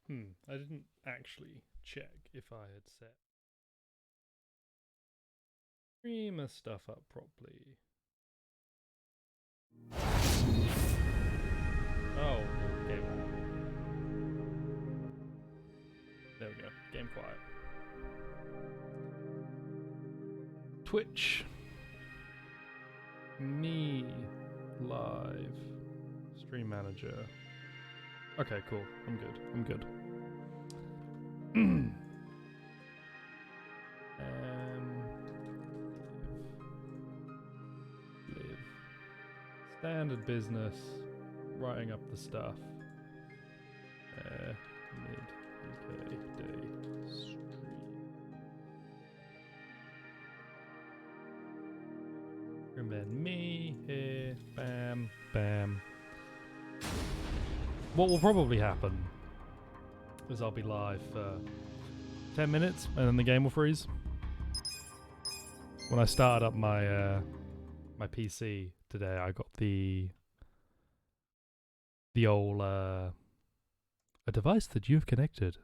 I didn't actually check if I had set streamer stuff up properly. Oh, game on. There we go. Game quiet. Twitch. Me. Live. Stream manager. Okay, cool. I'm good. I'm good. Live. Standard business. Writing up the stuff. Mid UK day stream. And then me here. Bam, bam. What will probably happen is I'll be live for 10 minutes and then the game will freeze. When I started up my my PC today, I got the old a device that you have connected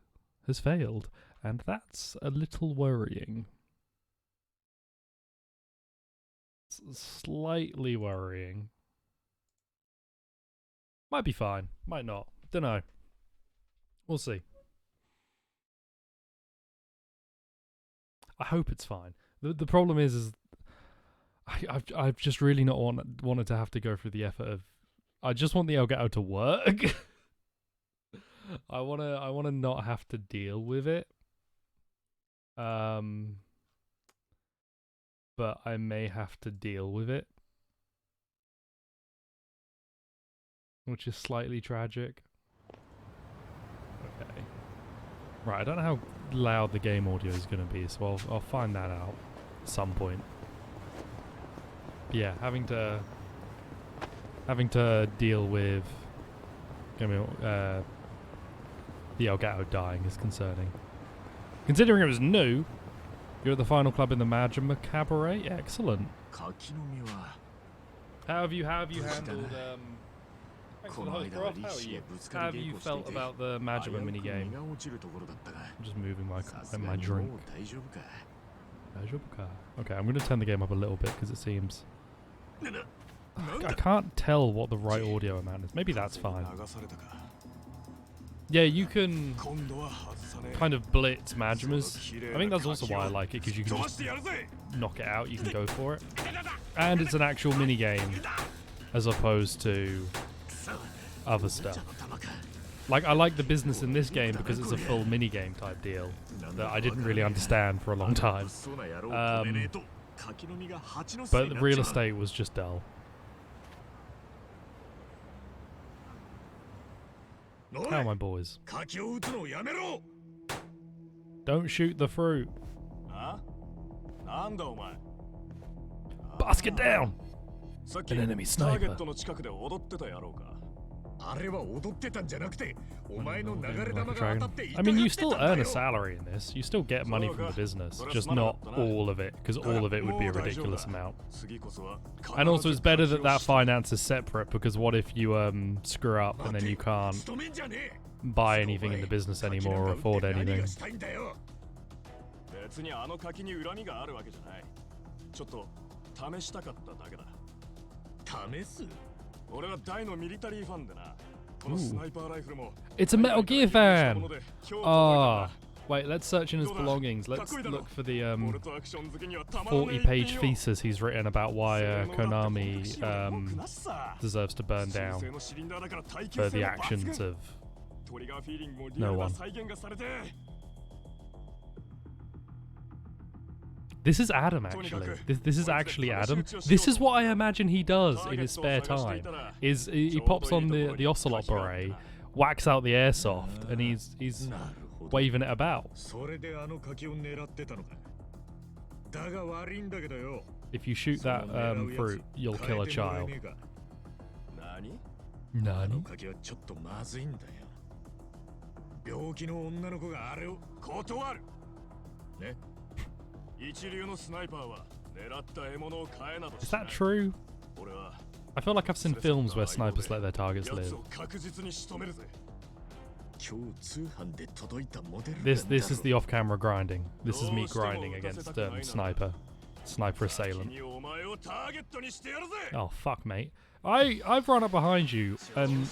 has failed, and that's a little worrying. It's slightly worrying. Might be fine, might not. Don't know. We'll see. I hope it's fine. The problem is I've just really not wanted to have to go through the effort of. I just want the Elgato to work. I wanna not have to deal with it. But I may have to deal with it, which is slightly tragic. Okay. Right, I don't know how loud the game audio is going to be, so I'll find that out at some point. But yeah, having to deal with the Elgato dying is concerning. Considering it was new, you're at the final club in the Majima Cabaret. Excellent. How have you handled? Thanks for the host, bro. How are you? How have you felt about the Majima minigame? I'm just moving my drink. Okay, I'm going to turn the game up a little bit because it seems. I can't tell what the right audio amount is. Maybe that's fine. Yeah, you can kind of blitz Majimas. I think that's also why I like it, because you can just knock it out, you can go for it. And it's an actual minigame, as opposed to other stuff. Like, I like the business in this game because it's a full minigame type deal that I didn't really understand for a long time. But the real estate was just dull. How are my boys? Don't shoot the fruit. Basket down! An enemy sniper. I mean, you still earn a salary in this. You still get money from the business, just not all of it, because all of it would be a ridiculous amount. And also, it's better that that finance is separate, because what if you screw up and then you can't buy anything in the business anymore or afford anything? Ooh. It's a Metal Gear fan! Ah, wait, let's search in his belongings. Let's look for the 40-page thesis he's written about why Konami deserves to burn down for the actions of no one. This is Adam, actually. This is actually Adam. This is what I imagine he does in his spare time. Is he pops on the Ocelot beret, whacks out the airsoft, and he's waving it about. If you shoot that fruit, you'll kill a child. Nani? Is that true? I feel like I've seen films where snipers let their targets live. This is the off-camera grinding. This is me grinding against sniper assailant. Oh fuck, mate! I've run up behind you, and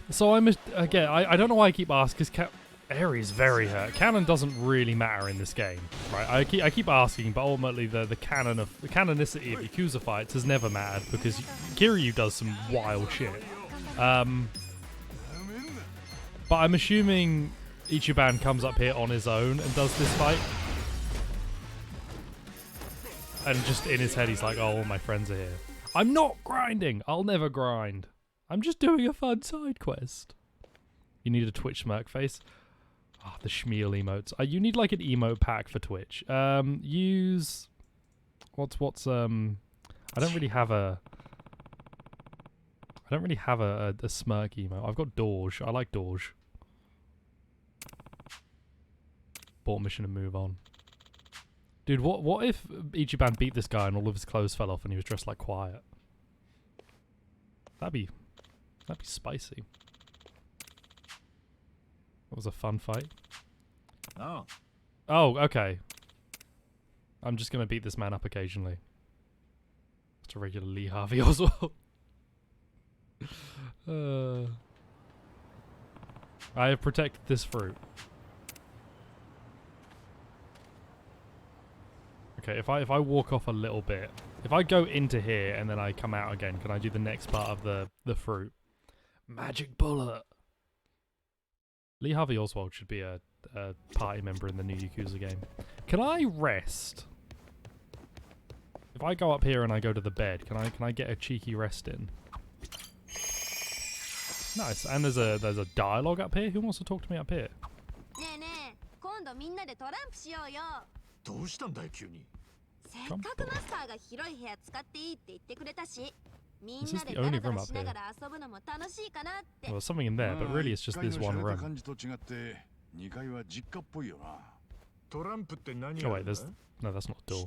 so I don't know why I keep asking, because Eri is very hurt. Canon doesn't really matter in this game, right? I keep asking, but ultimately the canonicity of Yakuza fights has never mattered, because Kiryu does some wild shit. But I'm assuming Ichiban comes up here on his own and does this fight. And just in his head he's like, oh, all my friends are here. I'm not grinding! I'll never grind. I'm just doing a fun side quest. You need a Twitch smirk face. Ah, oh, the Schmiel emotes. You need like an emote pack for Twitch. Use... I don't really have a smirk emote. I've got Dorge. I like Dorge. Abort mission and move on. Dude, what if Ichiban beat this guy and all of his clothes fell off and he was dressed like Quiet? That'd be spicy. That was a fun fight. Oh, okay. I'm just gonna beat this man up occasionally. Just a regular Lee Harvey Oswald. I have protected this fruit. Okay, if I walk off a little bit, if I go into here and then I come out again, can I do the next part of the fruit? Magic bullet. Lee Harvey Oswald should be a party member in the new Yakuza game. Can I rest? If I go up here and I go to the bed, can I get a cheeky rest in? Nice. And there's a dialogue up here. Who wants to talk to me up here? This is the only room up here. Well, there's something in there, but really it's just this one room. Oh wait, no, that's not a door.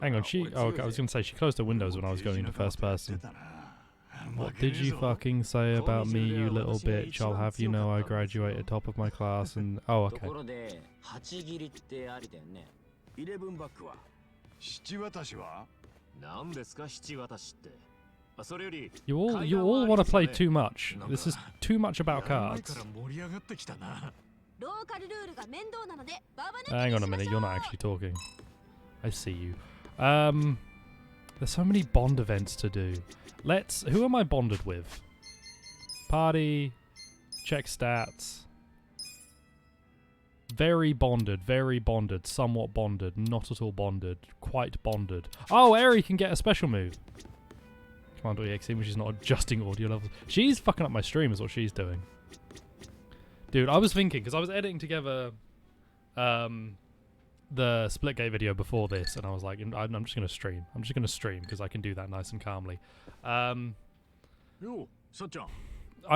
Hang on, okay, I was going to say she closed her windows when I was going into first person. What did you fucking say about me, you little bitch? I'll have you know I graduated top of my class and... Oh, okay. You all want to play too much. This is too much about cards. Hang on a minute, you're not actually talking. I see you. There's so many bond events to do. Who am I bonded with? Party, check stats. Very bonded, somewhat bonded, not at all bonded, quite bonded. Oh, Eri can get a special move. Command.exe, which is not adjusting audio levels. She's fucking up my stream is what she's doing. Dude, I was thinking, because I was editing together the Splitgate video before this, and I was like, I'm just going to stream. I'm just going to stream, because I can do that nice and calmly. I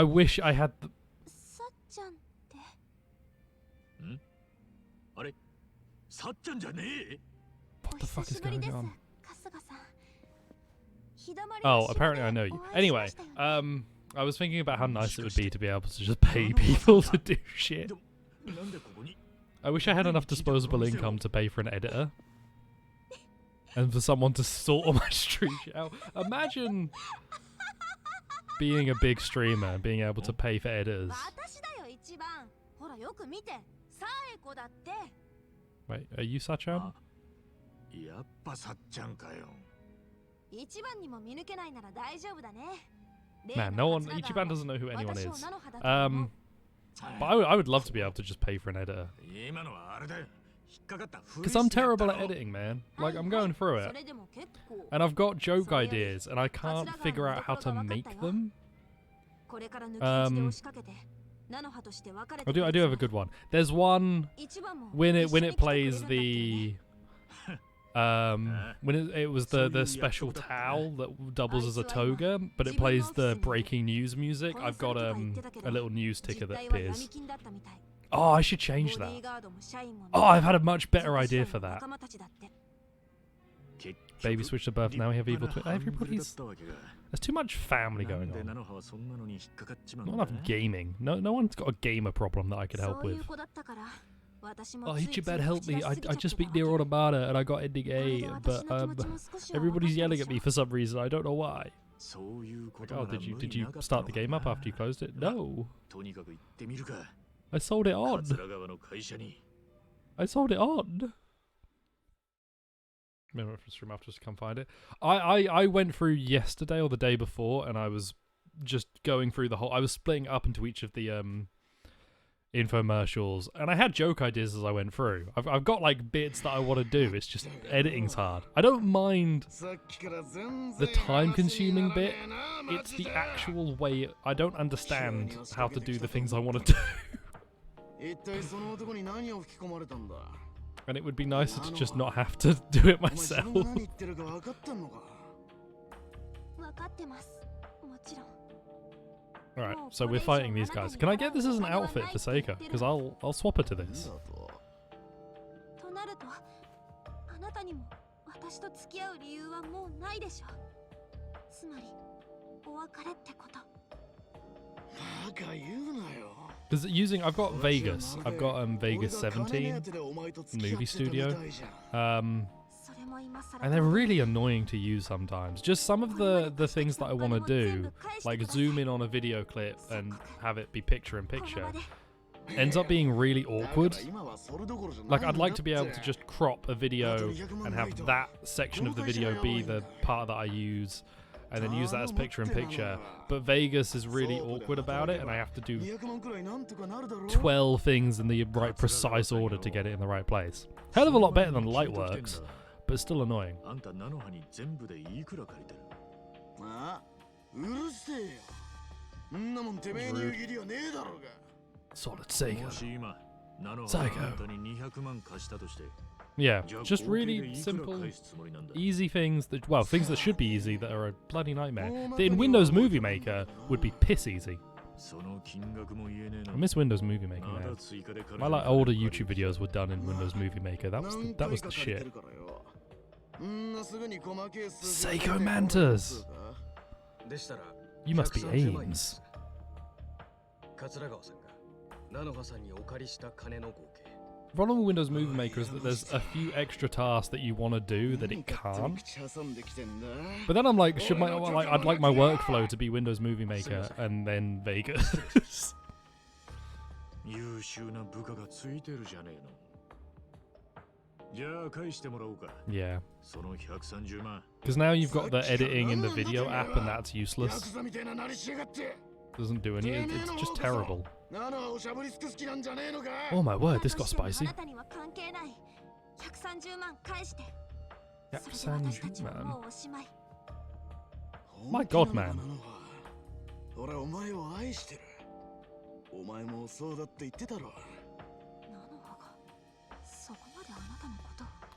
wish I had the... What the fuck is going on? Oh, apparently I know you. Anyway, I was thinking about how nice it would be to be able to just pay people to do shit. I wish I had enough disposable income to pay for an editor. And for someone to sort all my stream shit out. Imagine being a big streamer and being able to pay for editors. Wait, are you Sachan? Man, no one... Ichiban doesn't know who anyone is. But I would love to be able to just pay for an editor. Because I'm terrible at editing, man. Like, I'm going through it. And I've got joke ideas, and I can't figure out how to make them. I do have a good one. There's one when it plays the... when it was the special towel that doubles as a toga, but it plays the breaking news music. I've got a little news ticker that appears. Oh, I should change that. Oh, I've had a much better idea for that. Baby switched to birth, now we have evil twin. Everybody's... There's too much family going on. Not enough gaming. No one's got a gamer problem that I could help with. Oh, Ichibed helped me. I just beat Nier Automata and I got ending A, but everybody's yelling at me for some reason. I don't know why. Like, oh, did you start the game up after you closed it? No. I sold it on. I sold it on. Maybe for stream after to come find it. I went through yesterday or the day before, and I was just going through the whole. I was splitting up into each of the infomercials, and I had joke ideas as I went through. I've got like bits that I want to do. It's just editing's hard. I don't mind the time-consuming bit. It's the actual way. I don't understand how to do the things I want to do. And it would be nicer to just not have to do it myself. Alright, so we're fighting these guys. Can I get this as an outfit for Seika? Because I'll swap her to this. Because I've got Vegas. I've got Vegas 17 movie studio. And they're really annoying to use sometimes. Just some of the things that I want to do, like zoom in on a video clip and have it be picture-in-picture, ends up being really awkward. Like, I'd like to be able to just crop a video and have that section of the video be the part that I use, and then use that as picture-in-picture. But Vegas is really awkward about it, and I have to do 12 things in the right precise order to get it in the right place. Hell of a lot better than Lightworks, but it's still annoying. Solid Sega. Psycho. Yeah, just really simple, easy things that, well, things that should be easy that are a bloody nightmare. That in Windows Movie Maker would be piss easy. I miss Windows Movie Maker, man. My like older YouTube videos were done in Windows Movie Maker. That was the shit. Seiko Mantas! You must be Ames. The problem with Windows Movie Maker is that there's a few extra tasks that you want to do that it can't. But then I'm like, I'd like my workflow to be Windows Movie Maker and then Vegas. Yeah. Because now you've got the editing in the video app and that's useless. Doesn't do any, it's just terrible. Oh my word, this got spicy. Man. My god, man.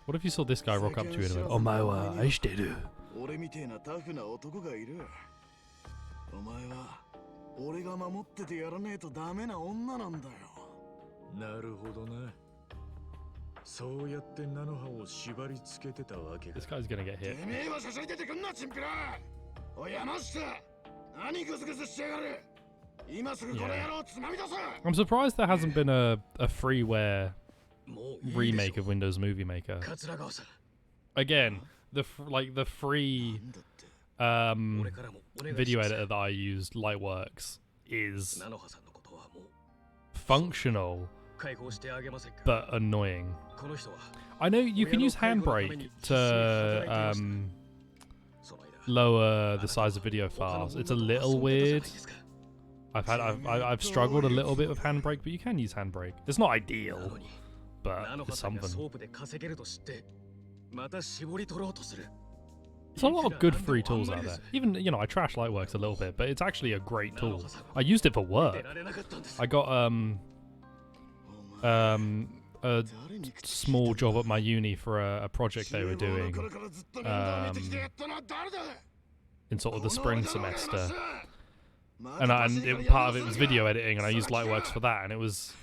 What if you saw this guy rock up to you and went, "Omae wa aishiteru"? This guy's gonna get hit. Yeah. I'm surprised there hasn't been a freeware remake of Windows Movie Maker. Again, the free video editor that I used, Lightworks, is functional but annoying. I know you can use Handbrake to lower the size of video files. It's a little weird. I've struggled a little bit with Handbrake, but you can use Handbrake. It's not ideal, but it's something. There's a lot of good free tools out there. Even, I trash Lightworks a little bit, but it's actually a great tool. I used it for work. I got a small job at my uni for a project they were doing in sort of the spring semester. And part of it was video editing, and I used Lightworks for that, and it was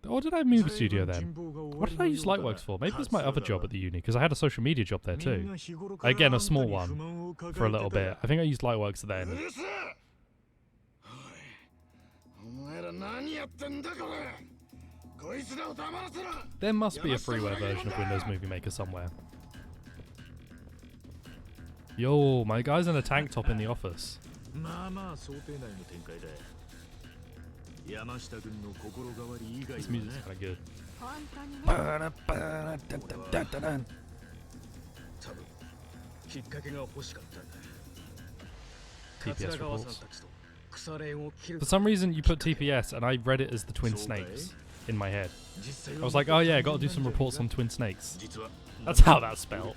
Or did I move a studio then? What did I use Lightworks for? Maybe it was my other job at the uni, because I had a social media job there too. Again, a small one for a little bit. I think I used Lightworks then. There must be a freeware version of Windows Movie Maker somewhere. Yo, my guy's in a tank top in the office. This music's kind of good. TPS reports. For some reason you put TPS and I read it as the Twin Snakes in my head. I was like, oh yeah, I gotta do some reports on Twin Snakes. That's how that's spelled.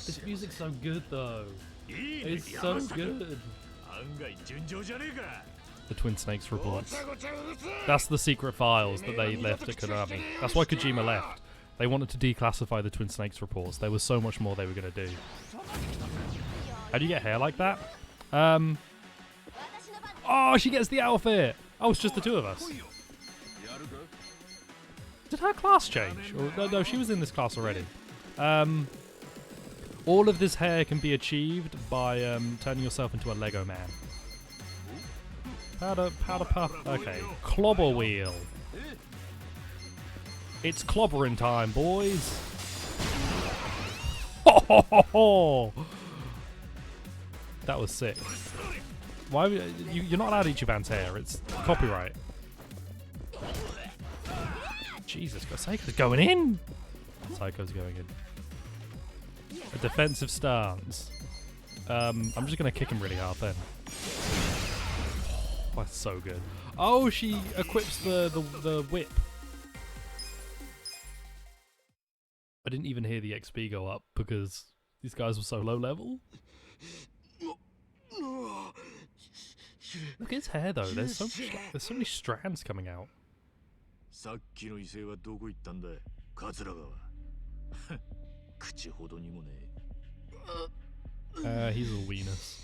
This music's so good though. It's so good. The Twin Snakes reports. That's the secret files that they left at Konami. That's why Kojima left. They wanted to declassify the Twin Snakes reports. There was so much more they were going to do. How do you get hair like that? Oh, she gets the outfit! Oh, it's just the two of us. Did her class change? Or, no, she was in this class already. All of this hair can be achieved by turning yourself into a Lego man. Powder puff. Okay. Clobber wheel. It's clobbering time, boys. Ho ho ho ho! That was sick. Why? You're not allowed Ichiban's hair. It's copyright. Jesus, Psycho's going in. Psycho's going in. A defensive stance. I'm just gonna kick him really hard then. Oh, that's so good. Oh, she equips the whip. I didn't even hear the XP go up because these guys were so low level. Look at his hair though. There's so many strands coming out. He's a weenus.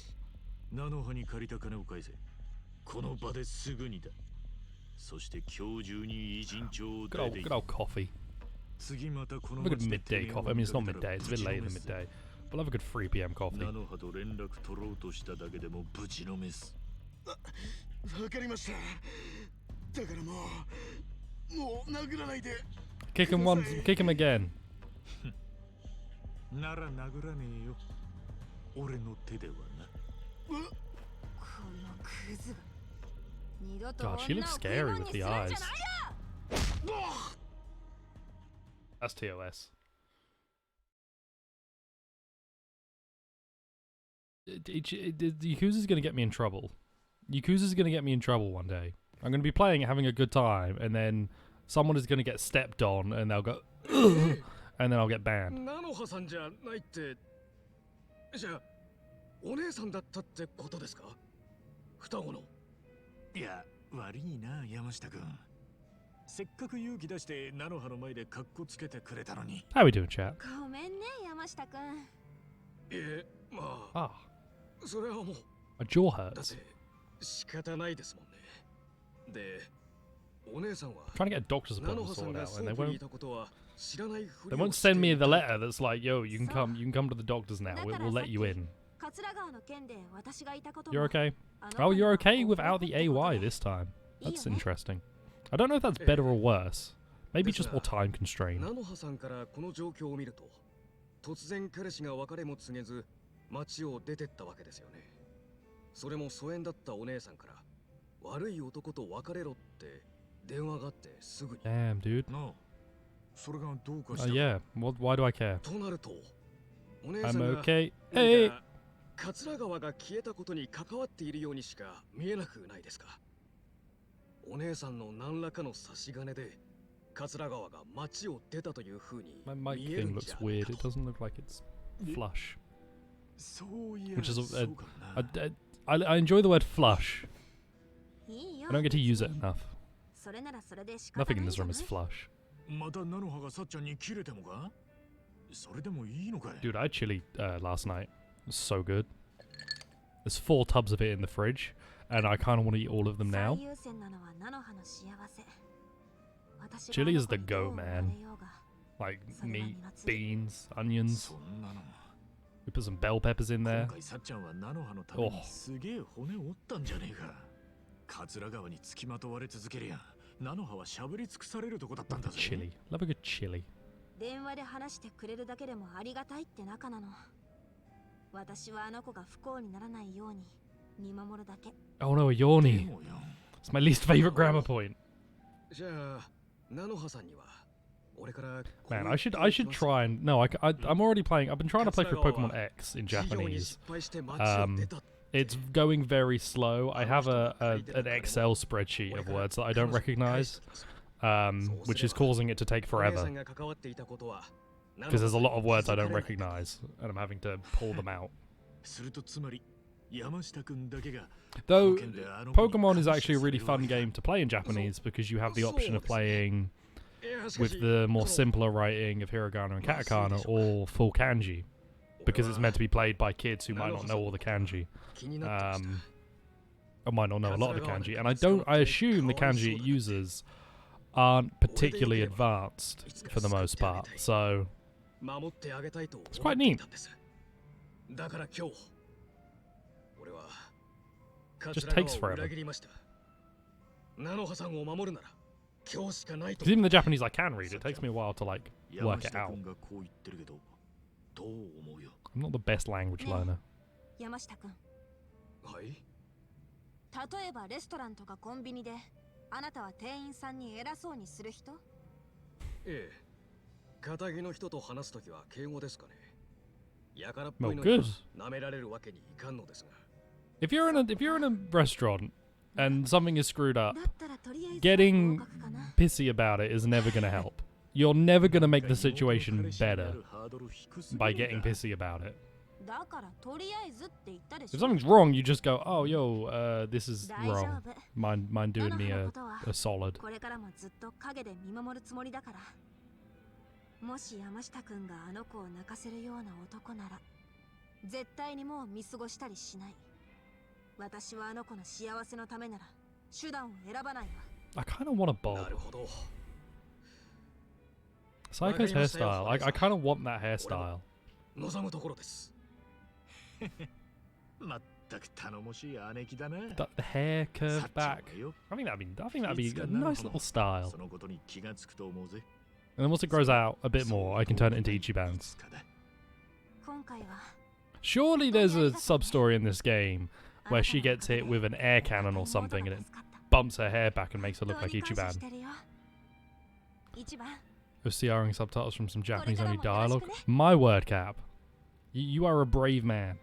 Good old coffee. Have a good midday coffee. I mean, it's not midday, it's a bit later than midday. But I'll have a good 3 PM coffee. Kick him once, kick him again. God, she looks scary with the eyes. That's TOS. Yakuza's gonna get me in trouble. Yakuza's gonna get me in trouble one day. I'm gonna be playing it, having a good time, and then someone is gonna get stepped on, and they'll go, ugh, and then I'll get banned. How we doing, chat? Ah. My jaw hurts. Trying to get a doctor's appointment sorted out, and they won't send me the letter that's like, yo, you can come to the doctors now. We'll let you in. You're okay? Oh, you're okay without the AY this time. That's interesting. I don't know if that's better or worse. Maybe just more time constrained. Damn, dude. Yeah, why do I care? I'm okay. Hey! My mic thing looks weird. It doesn't look like it's flush. Which is I enjoy the word flush. I don't get to use it enough. Nothing in this room is flush. Dude, I had chili last night. It was so good. There's 4 tubs of it in the fridge. and I kind of want to eat all of them now. Chili is the goat, man. Like meat, beans, onions. We put some bell peppers in there. Oh. Chili. Love a good chili. Oh no, a yawny. It's my least favorite grammar point. Man, I should try and I'm already playing. I've been trying to play through Pokemon X in Japanese. It's going very slow. I have an Excel spreadsheet of words that I don't recognize, which is causing it to take forever. Because there's a lot of words I don't recognize, and I'm having to pull them out. Though, Pokemon is actually a really fun game to play in Japanese because you have the option of playing with the more simpler writing of hiragana and katakana or full kanji, because it's meant to be played by kids who might not know all the kanji. Or might not know a lot of the kanji, and I assume the kanji it uses aren't particularly advanced for the most part, so it's quite neat. Just takes forever. Because even the Japanese I can read, it takes me a while to like work it out. I'm not the best language learner. Well, good. If you're in a restaurant and something is screwed up, getting pissy about it is never going to help. You're never going to make the situation better by getting pissy about it. If something's wrong, you just go, "Oh, yo, this is wrong. Mind doing me a solid." I kind of want a bob. Psycho's hairstyle. I kind of want that hairstyle. The hair curved back. I think that'd be a nice little style. And then once it grows out a bit more, I can turn it into Ichibans. Surely there's a sub-story in this game where she gets hit with an air cannon or something and it bumps her hair back and makes her look like Ichiban. OCRing subtitles from some Japanese-only dialogue. My word, Cap. You are a brave man.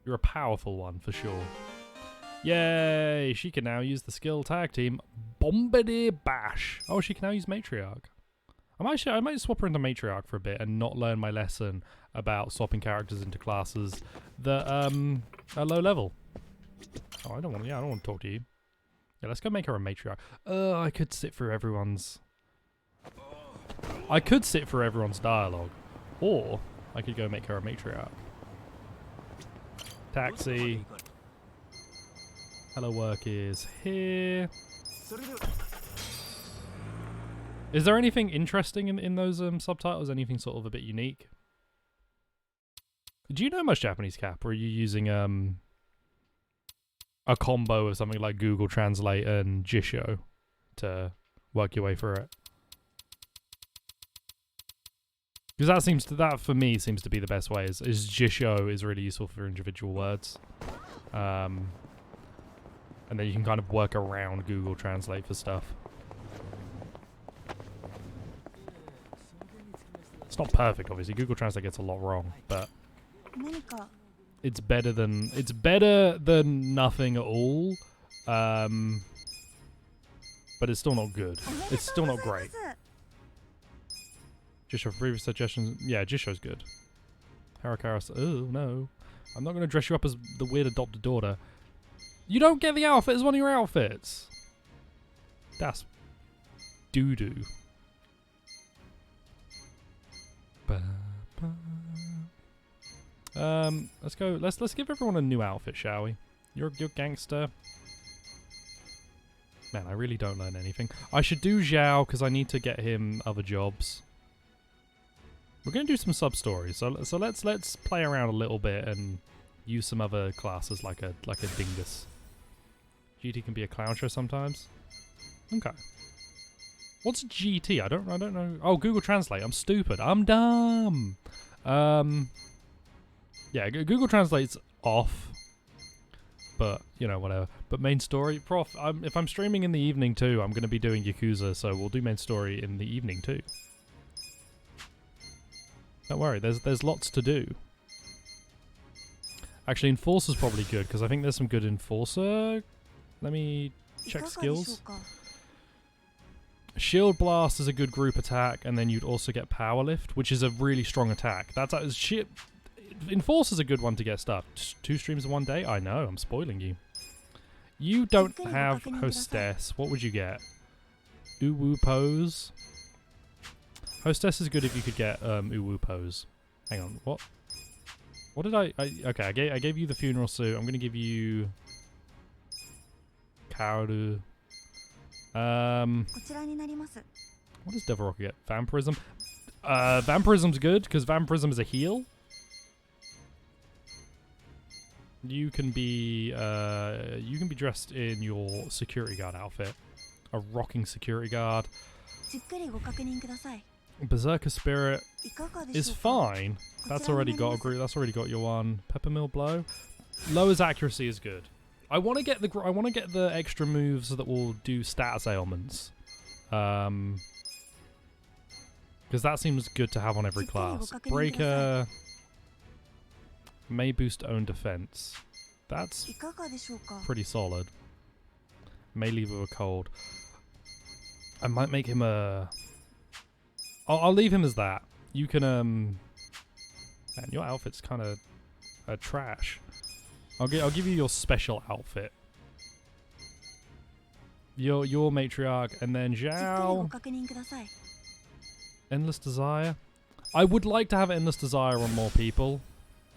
You're a powerful one, for sure. Yay! She can now use the skill tag team Bombardier Bash. Oh, she can now use Matriarch. I might swap her into Matriarch for a bit and not learn my lesson about swapping characters into classes that are low level. Oh, I don't want to talk to you. Yeah, let's go make her a Matriarch. I could sit through everyone's dialogue, or I could go make her a Matriarch. Taxi. Hello, work is here. Is there anything interesting in those subtitles? Anything sort of a bit unique? Do you know much Japanese, Cap? Or are you using a combo of something like Google Translate and Jisho to work your way through it? Because that for me seems to be the best way. Is Jisho is really useful for individual words, and then you can kind of work around Google Translate for stuff. It's not perfect, obviously. Google Translate gets a lot wrong, but it's better than nothing at all. But it's still not good. It's still not great. Jisho, previous suggestions. Yeah, Jisho's good. Harakara. Oh no, I'm not going to dress you up as the weird adopted daughter. You don't get the outfit as one of your outfits. That's doo-doo. Let's go. Let's give everyone a new outfit, shall we? You're gangster. Man, I really don't learn anything. I should do Zhao because I need to get him other jobs. We're gonna do some sub stories, so let's play around a little bit and use some other classes like a dingus. GT can be a clown show sometimes. Okay. What's GT? I don't know. Oh, Google Translate. I'm stupid. I'm dumb. Yeah, Google Translate's off. But, you know, whatever. But main story, Prof, if I'm streaming in the evening too, I'm going to be doing Yakuza, so we'll do main story in the evening too. Don't worry, there's lots to do. Actually, Enforcer's probably good, because I think there's some good Enforcer. Let me check skills. Shield Blast is a good group attack, and then you'd also get Power Lift, which is a really strong attack. That's shit. Enforcer's a good one to get stuck. 2 streams in one day? I know, I'm spoiling you. You don't have Hostess. What would you get? Uwu Pose. Hostess is good if you could get Uwu Pose. Hang on, what? What did I okay, I gave you the funeral suit. I'm gonna give you Kaoru. What does Devil Rocker get? Vampirism? Vampirism's good, because Vampirism is a heal. You can be dressed in your security guard outfit. A rocking security guard. Berserker Spirit is fine. That's already got a group. That's already got your one. Peppermill Blow. Lowers accuracy is good. I want to get the extra moves that will do status ailments. Because that seems good to have on every class. Breaker may boost own defense. That's pretty solid. May leave with a cold. I might make him a... I'll leave him as that. You can, Man, your outfit's kind of trash. I'll give you your special outfit. Your matriarch, and then Zhao. Endless Desire. I would like to have Endless Desire on more people.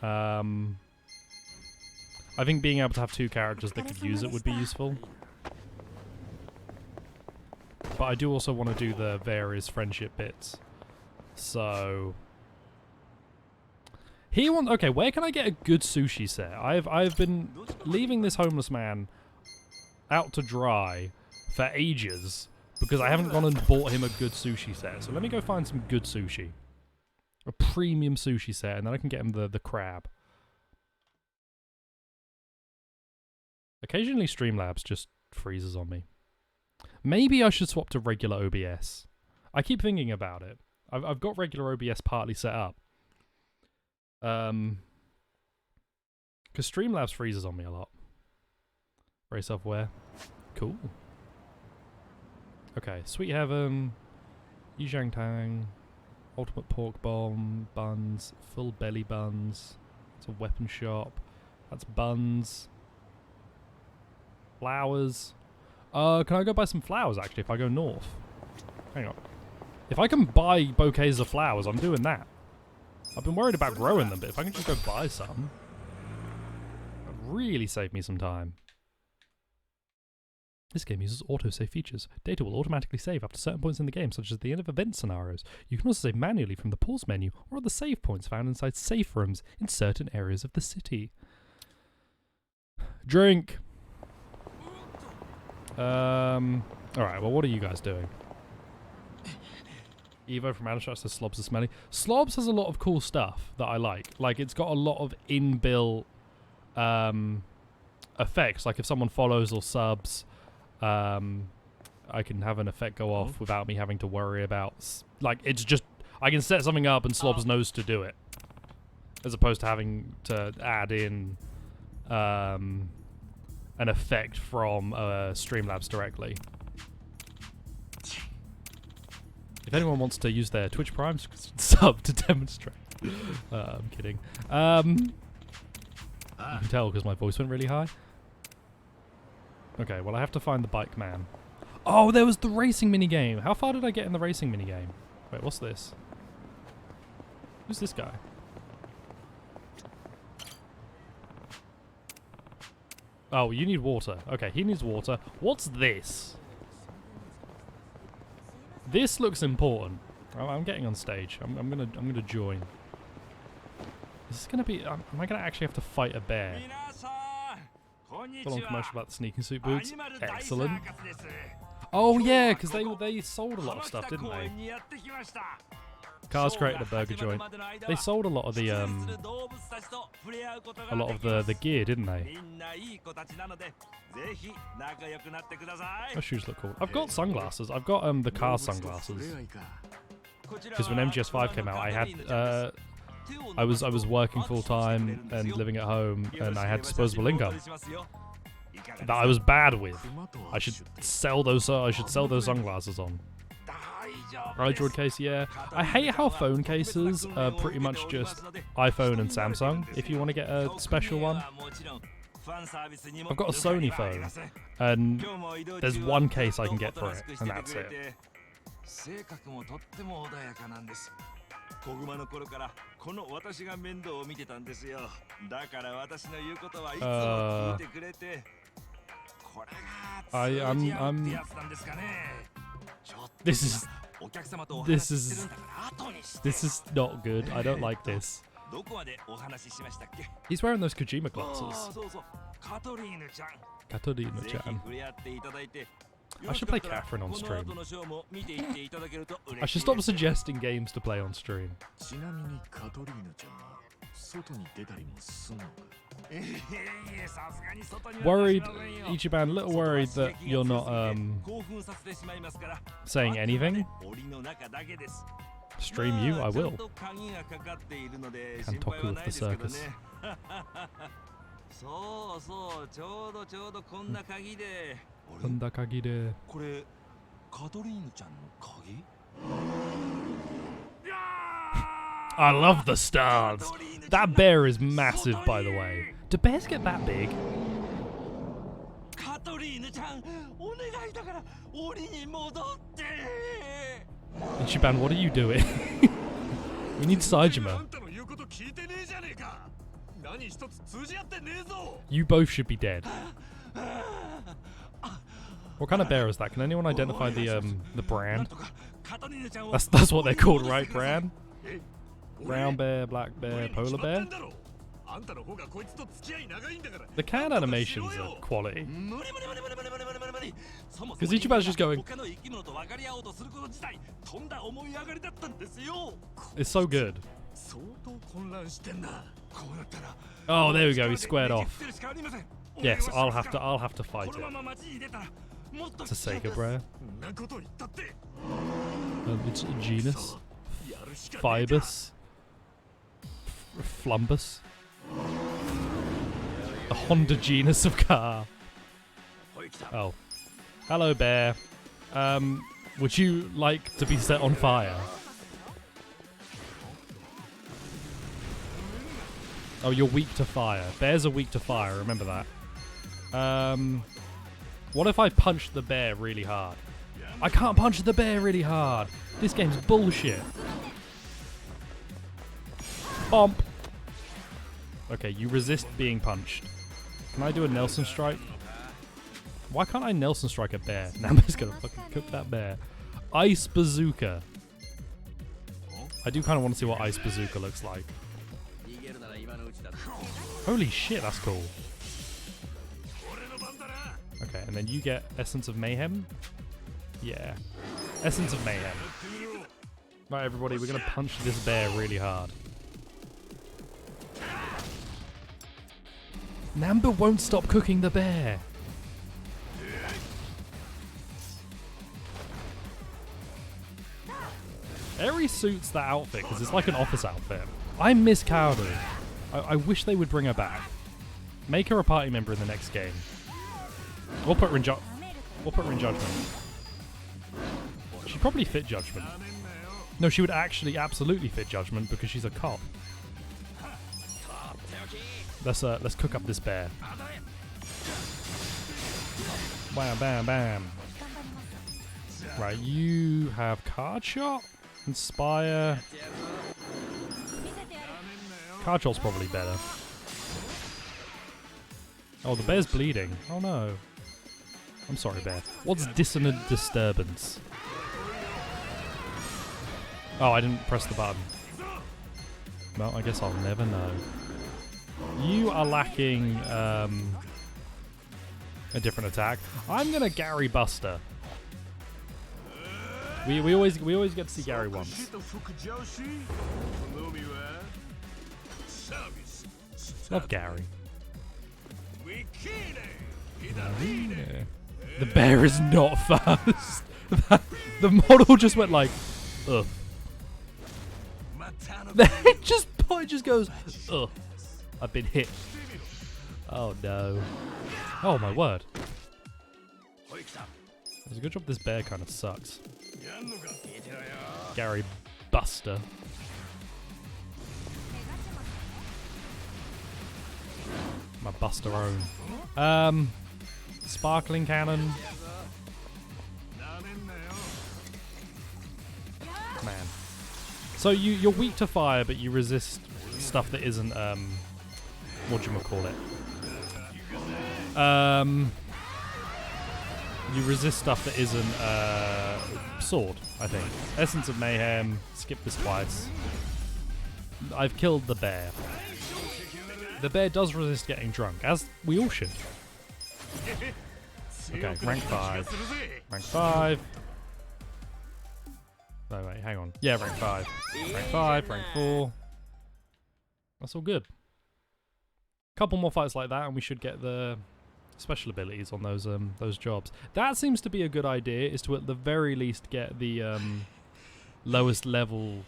I think being able to have 2 characters that could use it would be useful. But I do also want to do the various friendship bits. So okay, where can I get a good sushi set? I've been leaving this homeless man out to dry for ages because I haven't gone and bought him a good sushi set. So let me go find some good sushi. A premium sushi set, and then I can get him the crab. Occasionally Streamlabs just freezes on me. Maybe I should swap to regular OBS. I keep thinking about it. I've got regular OBS partly set up. Because Streamlabs freezes on me a lot. Very self-aware. Cool. Okay, Sweet Heaven, Yizhang Tang, Ultimate Pork Bomb, buns, full belly buns. It's a weapon shop. That's buns. Flowers. Can I go buy some flowers actually if I go north? Hang on. If I can buy bouquets of flowers, I'm doing that. I've been worried about growing them, but if I can just go buy some, that'd really save me some time. This game uses autosave features. Data will automatically save up to certain points in the game, such as the end of event scenarios. You can also save manually from the pause menu or at the save points found inside safe rooms in certain areas of the city. Drink! Alright, well, what are you guys doing? Evo from Addershot says Slobs are smelly. Slobs has a lot of cool stuff that I like. Like, it's got a lot of inbuilt effects. Like, if someone follows or subs, I can have an effect go off without me having to worry about... Like, it's just... I can set something up and Slobs knows to do it. As opposed to having to add in an effect from Streamlabs directly. If anyone wants to use their Twitch Prime sub to demonstrate. I'm kidding. You can tell because my voice went really high. Okay, well I have to find the bike man. Oh, there was the racing minigame. How far did I get in the racing minigame? Wait, what's this? Who's this guy? Oh, you need water. Okay, he needs water. What's this? This looks important. I'm getting on stage. I'm gonna join. Is this gonna be? Am I gonna actually have to fight a bear? Full on commercial about the sneaking suit boots. Excellent. Oh yeah, because they sold a lot of stuff, didn't they? Cars created a burger joint. They sold a lot of the gear, didn't they? Those shoes look cool. I've got sunglasses. I've got the car sunglasses. Because when MGS5 came out, I had I was working full time and living at home, and I had disposable income that I was bad with. I should sell those. I should sell those sunglasses on. Android case, yeah. I hate how phone cases are pretty much just iPhone and Samsung. If you want to get a special one, I've got a Sony phone, and there's one case I can get for it, and that's it. This is not good. I don't like this. He's wearing those Kojima glasses. Katorinu-chan. I should play Catherine on stream. I should stop suggesting games to play on stream. Worried, Ichiban, a little worried that you're not saying anything. Stream you, I will. Kantoku of the circus. I love the stars. That bear is massive, by the way. Do bears get that big? Ichiban, what are you doing? We need Saejima. You both should be dead. What kind of bear is that? Can anyone identify the brand? That's what they're called, right? Brand? Brown bear, black bear, polar bear? The cat animations are quality. Because Ichiban's just going... It's so good. Oh, there we go. He squared off. Yes, I'll have to fight it. It's a Sega bear. It's a genus. Fibus. Flumbus. A Honda genus of car. Oh. Hello, bear. Would you like to be set on fire? Oh, you're weak to fire. Bears are weak to fire, remember that. What if I punch the bear really hard? I can't punch the bear really hard. This game's bullshit. Bump. Okay, you resist being punched. Can I do a Nelson strike? Why can't I Nelson strike a bear? Namba's gonna fucking cook that bear. Ice bazooka. I do kind of want to see what ice bazooka looks like. Holy shit, that's cool. Okay, and then you get Essence of Mayhem. Yeah. Essence of Mayhem. Right, everybody, we're going to punch this bear really hard. Namba won't stop cooking the bear. Eri suits that outfit because it's like an office outfit. I miss Kaoru. I wish they would bring her back. Make her a party member in the next game. We'll put her in Judgment. She'd probably fit Judgment. No, she would actually absolutely fit Judgment because she's a cop. Let's cook up this bear. Bam, bam, bam. Right, you have Card Shot, Inspire. Card Shot's probably better. Oh, the bear's bleeding. Oh no. I'm sorry, bear. What's dissonant disturbance? Oh, I didn't press the button. Well, I guess I'll never know. You are lacking a different attack. I'm gonna Gary Buster. We always get to see Gary once. Love Gary. The bear is not fast. The model just went like, ugh. it just goes, ugh. I've been hit. Oh no. Oh my word. It's a good job this bear kind of sucks. Gary Buster. My Buster own. Sparkling cannon. Man. So you're weak to fire, but you resist stuff that isn't whatchamacallit. You resist stuff that isn't sword, I think. Essence of Mayhem, skip this twice. I've killed the bear. The bear does resist getting drunk, as we all should. Okay, rank 5. Rank 5. Oh wait, hang on. Yeah, rank 5. Rank 5, rank 4. That's all good. Couple more fights like that and we should get the special abilities on those jobs. That seems to be a good idea, is to at the very least get the lowest level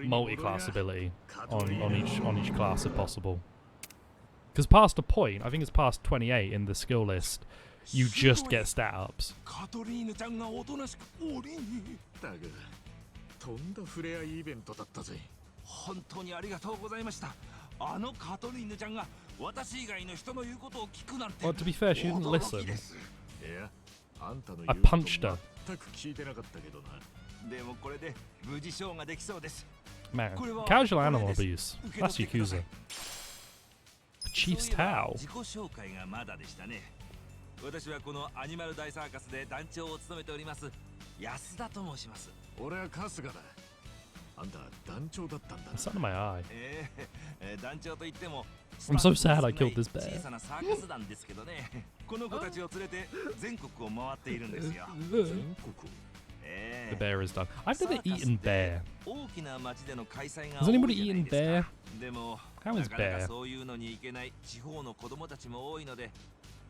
multi-class ability on each class if possible. Because past a point, I think it's past 28 in the skill list, you just get stat ups. Well, to be fair, she didn't listen. I punched her. Man, casual animal abuse. That's Yakuza. Chief's Tao. 私はこのアニマル大サーカスで団長を務めております安田と申します。俺は春日だ。あんた団長だったんだ。It's out of my eye. 団長と言っても I'm so sad I killed this bear. 小さなサーカス団ですけどね。この子たちを連れて全国を回っているんですよ。全国。The bear is done. I've never eaten bear. Has anybody eaten bear? How is bear? そういうのに行けない地方の子供たちも多いので。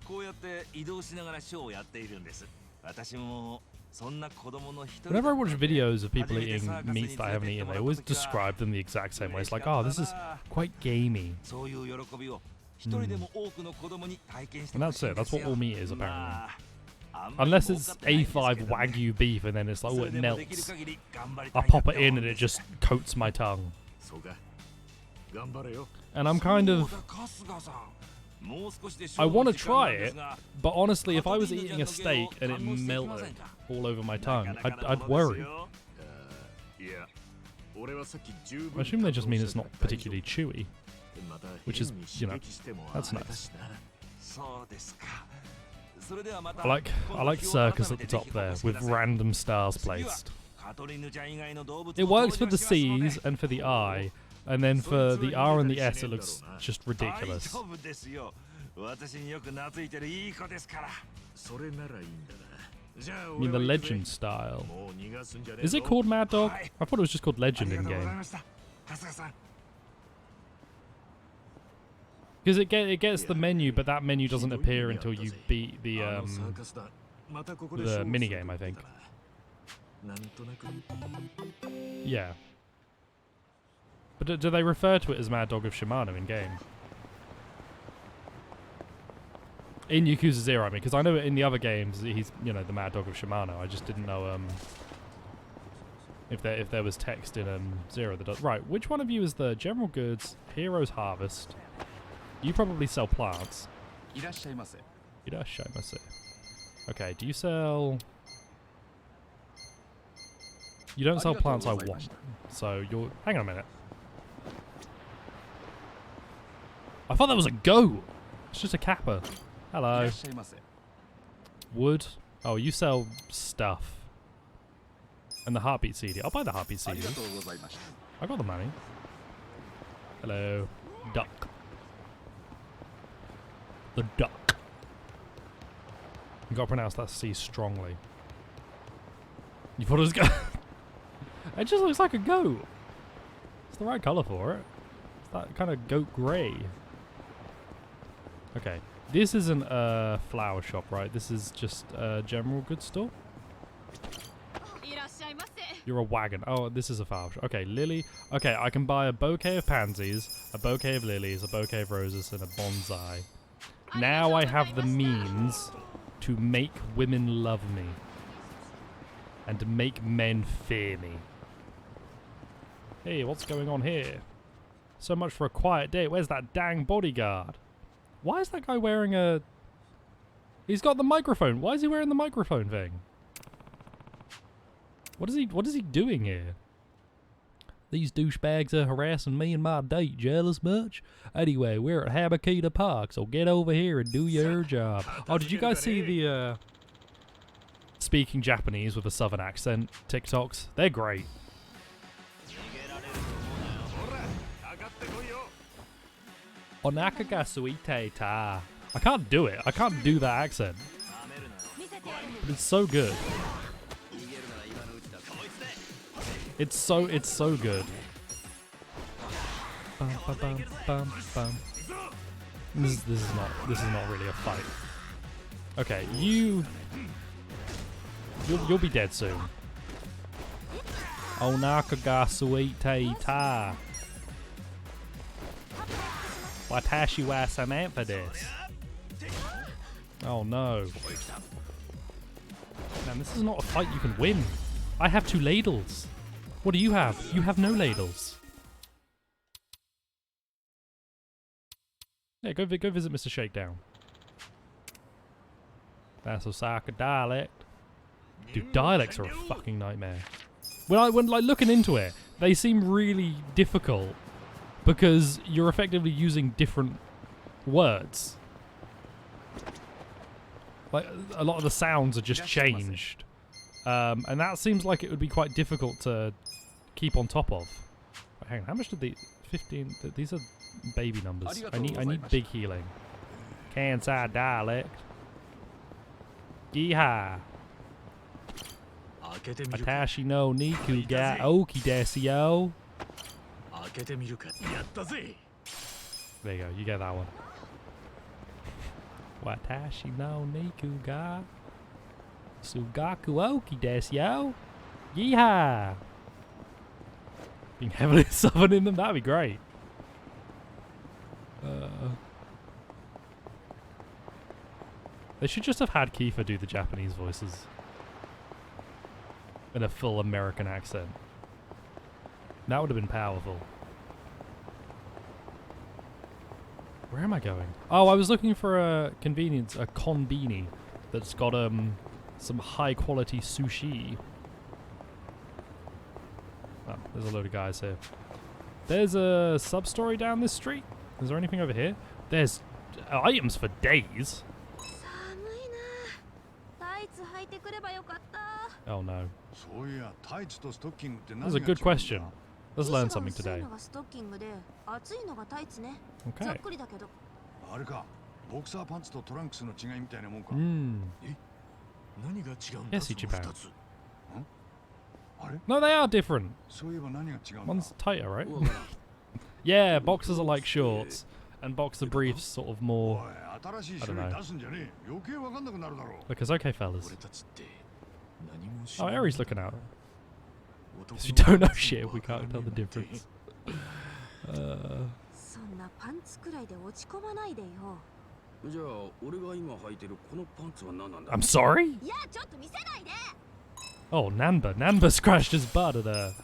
こうやって移動しながらショーをやっているんです。私もそんな子供の一人。Whenever I watch videos of people eating meats that I haven't eaten, they always describe them the exact same way. It's like, oh, this is quite gamey. そういう喜びを一人でも多くの子供に体験して And ほしい that's ん it. で That's すよ。what all meat is, apparently. Unless it's A5 Wagyu beef and then it's like, oh, it melts. I pop it in and it just coats my tongue. And I'm kind of... I want to try it, but honestly, if I was eating a steak and it melted all over my tongue, I'd worry. I assume they just mean it's not particularly chewy, which is, you know, that's nice. I like circus at the top there, with random stars placed. It works for the C's and for the I, and then for the R and the S it looks just ridiculous. I mean the legend style. Is it called Mad Dog? I thought it was just called Legend in game. Because it gets the menu, but that menu doesn't appear until you beat the minigame, I think. Yeah. But do they refer to it as Mad Dog of Shimano in game? In Yakuza 0, I mean, because I know in the other games he's, you know, the Mad Dog of Shimano. I just didn't know if there was text in 0 that does. Right, which one of you is the General Goods, Heroes Harvest? You probably sell plants. Irashaimase. Okay, do you sell... You don't sell plants I want. So you're... Hang on a minute. I thought that was a goat. It's just a kappa. Hello. Wood. Oh, you sell stuff. And the heartbeat CD. I'll buy the heartbeat CD. I got the money. Hello. Duck. The duck. You gotta pronounce that C strongly. You thought it was It just looks like a goat. It's the right colour for it. It's that kind of goat grey. Okay. This isn't a flower shop, right? This is just a general goods store. You're a wagon. Oh, this is a flower shop. Okay, lily. Okay, I can buy a bouquet of pansies, a bouquet of lilies, a bouquet of roses, and a bonsai. Now I have the means to make women love me. And to make men fear me. Hey, what's going on here? So much for a quiet date. Where's that dang bodyguard? Why is that guy wearing a... He's got the microphone. Why is he wearing the microphone thing? What is he doing here? These douchebags are harassing me and my date. Jealous much? Anyway, we're at Habakita Park, so get over here and do your job. Oh, did you guys see the speaking Japanese with a southern accent TikToks? They're great. Onaka ga suite ta. I can't do it. I can't do that accent. But it's so good. It's so good. Bum, bum, bum, bum, bum. This is not really a fight. Okay, you'll be dead soon. Onaka ga suite ta. Watashi wa Samantha desu. Oh no. Man, this is not a fight you can win. I have 2 ladles. What do you have? You have no ladles. Yeah, go visit Mr. Shakedown. That's Osaka dialect. Dude, dialects are a fucking nightmare. When like looking into it, they seem really difficult because you're effectively using different words. Like a lot of the sounds are just changed, and that seems like it would be quite difficult to keep on top of. Wait, hang on, how much did the 15? These are baby numbers. I need big healing. Kansai dialect. Yeehaw. Watashi no niku ga oki desu yo. There you go, you get that one. Watashi no niku ga sugaku oki desu yo. Yeehaw. Being heavily summoning them, that'd be great. They should just have had Kiefer do the Japanese voices in a full American accent. That would have been powerful. Where am I going? Oh, I was looking for a convenience, a konbini that's got some high quality sushi. Oh, there's a load of guys here. There's a sub-story down this street. Is there anything over here? There's items for days. Oh no. That's a good question. Let's learn something today. Okay. Yes, Ichiban. No, they are different. One's tighter, right? Yeah, boxers are like shorts, and boxer briefs sort of more, I don't know. Look, it's okay, fellas. Oh, Aries looking out. Because you don't know shit, we can't tell the difference. I'm sorry? Oh, Namba scratched his butt at a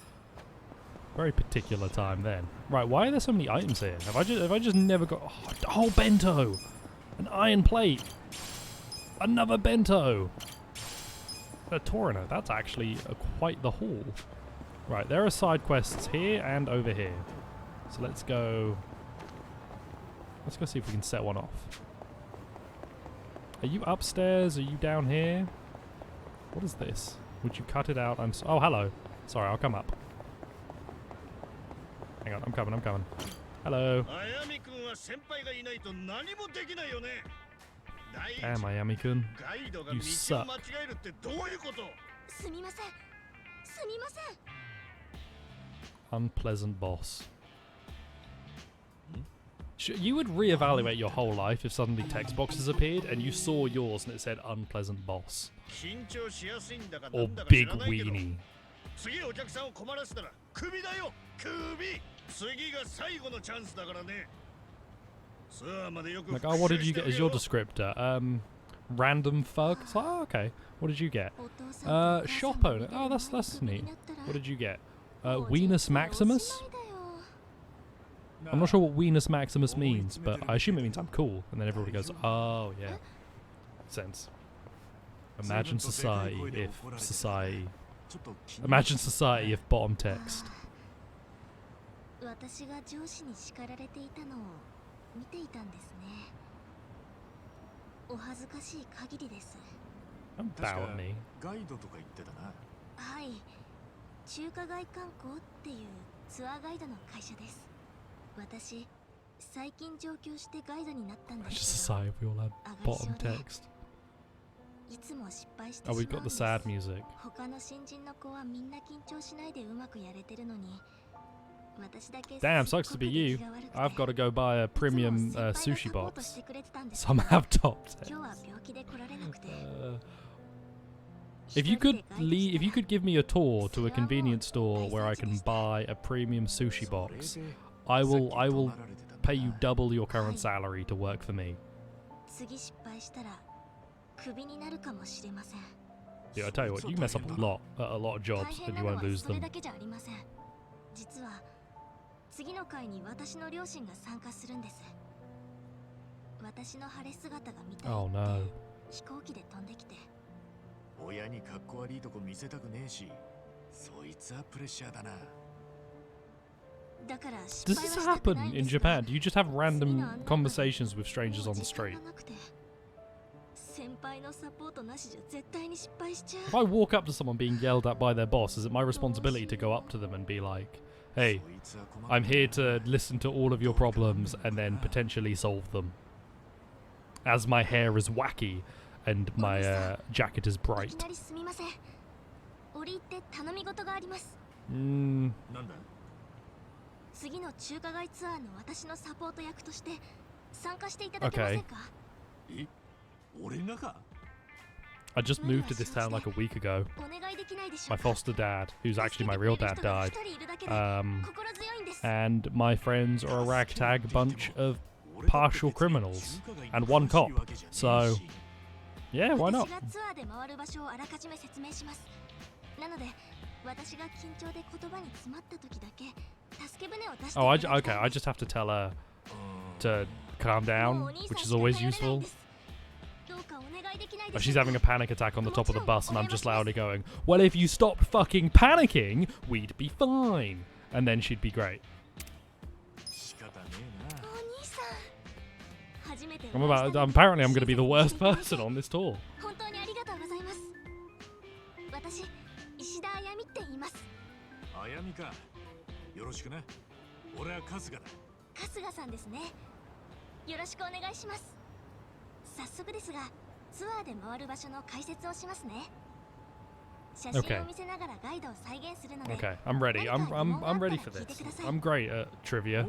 very particular time then. Right, why are there so many items here? Have I just never got... Oh, bento! An iron plate! Another bento! A Torino, that's actually quite the haul. Right, there are side quests here and over here. So let's go see if we can set one off. 「 Let's go see if we can set one off. Are you upstairs? Are you down here? What is this? Would you cut it out? Oh, hello. Sorry, I'll come up. Hang on, I'm coming. Hello. Damn, Ayami-kun. You suck. Unpleasant boss. You would reevaluate your whole life if suddenly text boxes appeared and you saw yours and it said unpleasant boss. Or big weenie. Like, oh, what did you get as your descriptor? Random thug? It's like, oh, okay. What did you get? Shop owner. Oh, that's neat. What did you get? Venus Maximus? I'm not sure what Venus Maximus means, but I assume it means I'm cool. And then everybody goes, oh, yeah. Sense. Imagine society if bottom text. Don't bow at me. Just society, we all had bottom text. Oh, we've got the sad music. Damn, sucks to be you. I've got to go buy a premium sushi box. Some have top text. If you could give me a tour to a convenience store where I can buy a premium sushi box, I will pay you double your current salary to work for me. Yeah, I tell you what, you mess up a lot of jobs and you won't lose them. Oh no. Does this happen in Japan? Do you just have random conversations with strangers on the street? If I walk up to someone being yelled at by their boss, is it my responsibility to go up to them and be like, hey, I'm here to listen to all of your problems and then potentially solve them? As my hair is wacky and my jacket is bright. Okay. I just moved to this town like a week ago. My foster dad, who's actually my real dad, died. And my friends are a ragtag bunch of partial criminals and one cop. So, yeah, why not? Oh, okay, I just have to tell her to calm down, which is always useful. But she's having a panic attack on the top of the bus and I'm just loudly going, well, if you stopped fucking panicking, we'd be fine. And then she'd be great. Apparently I'm going to be the worst person on this tour. Okay. Okay, I'm ready. I'm ready for this. I'm great at trivia.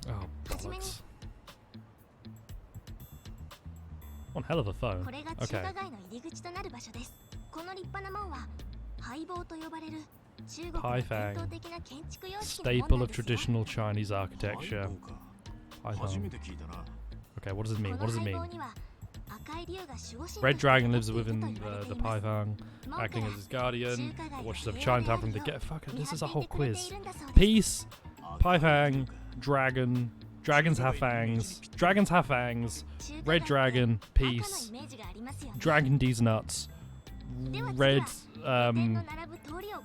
Oh, bollocks. One hell of a phone. Okay. Pai Fang. Staple of traditional Chinese architecture. Okay, what does it mean? What does it mean? Red Dragon lives within the Pai Fang, acting as his guardian. Watches over Chinatown from the get. Fuck it, this is a whole quiz. Peace, Pai Fang, Dragon. Dragons have fangs. Dragons have fangs. Red Dragon, peace. Dragon D's nuts. Red,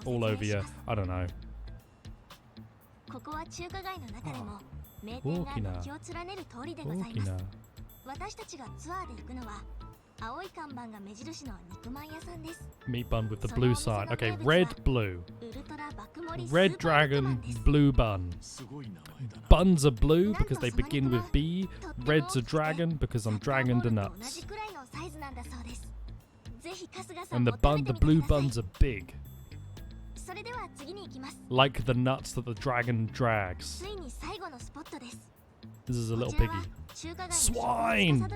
all over you. I don't know. ここは中華街の中でも名店が軒を連ねる通りでございます。私たちがツアーで行くのは青い看板が目印の肉まん屋さんです。 Meat bun with the blue sign. Okay, red, blue. Red dragon, blue bun. Buns are blue because they begin with B. Red's a dragon because I'm dragon to nuts. And the blue buns are big. Like the nuts that the dragon drags. This is a little piggy. Swine!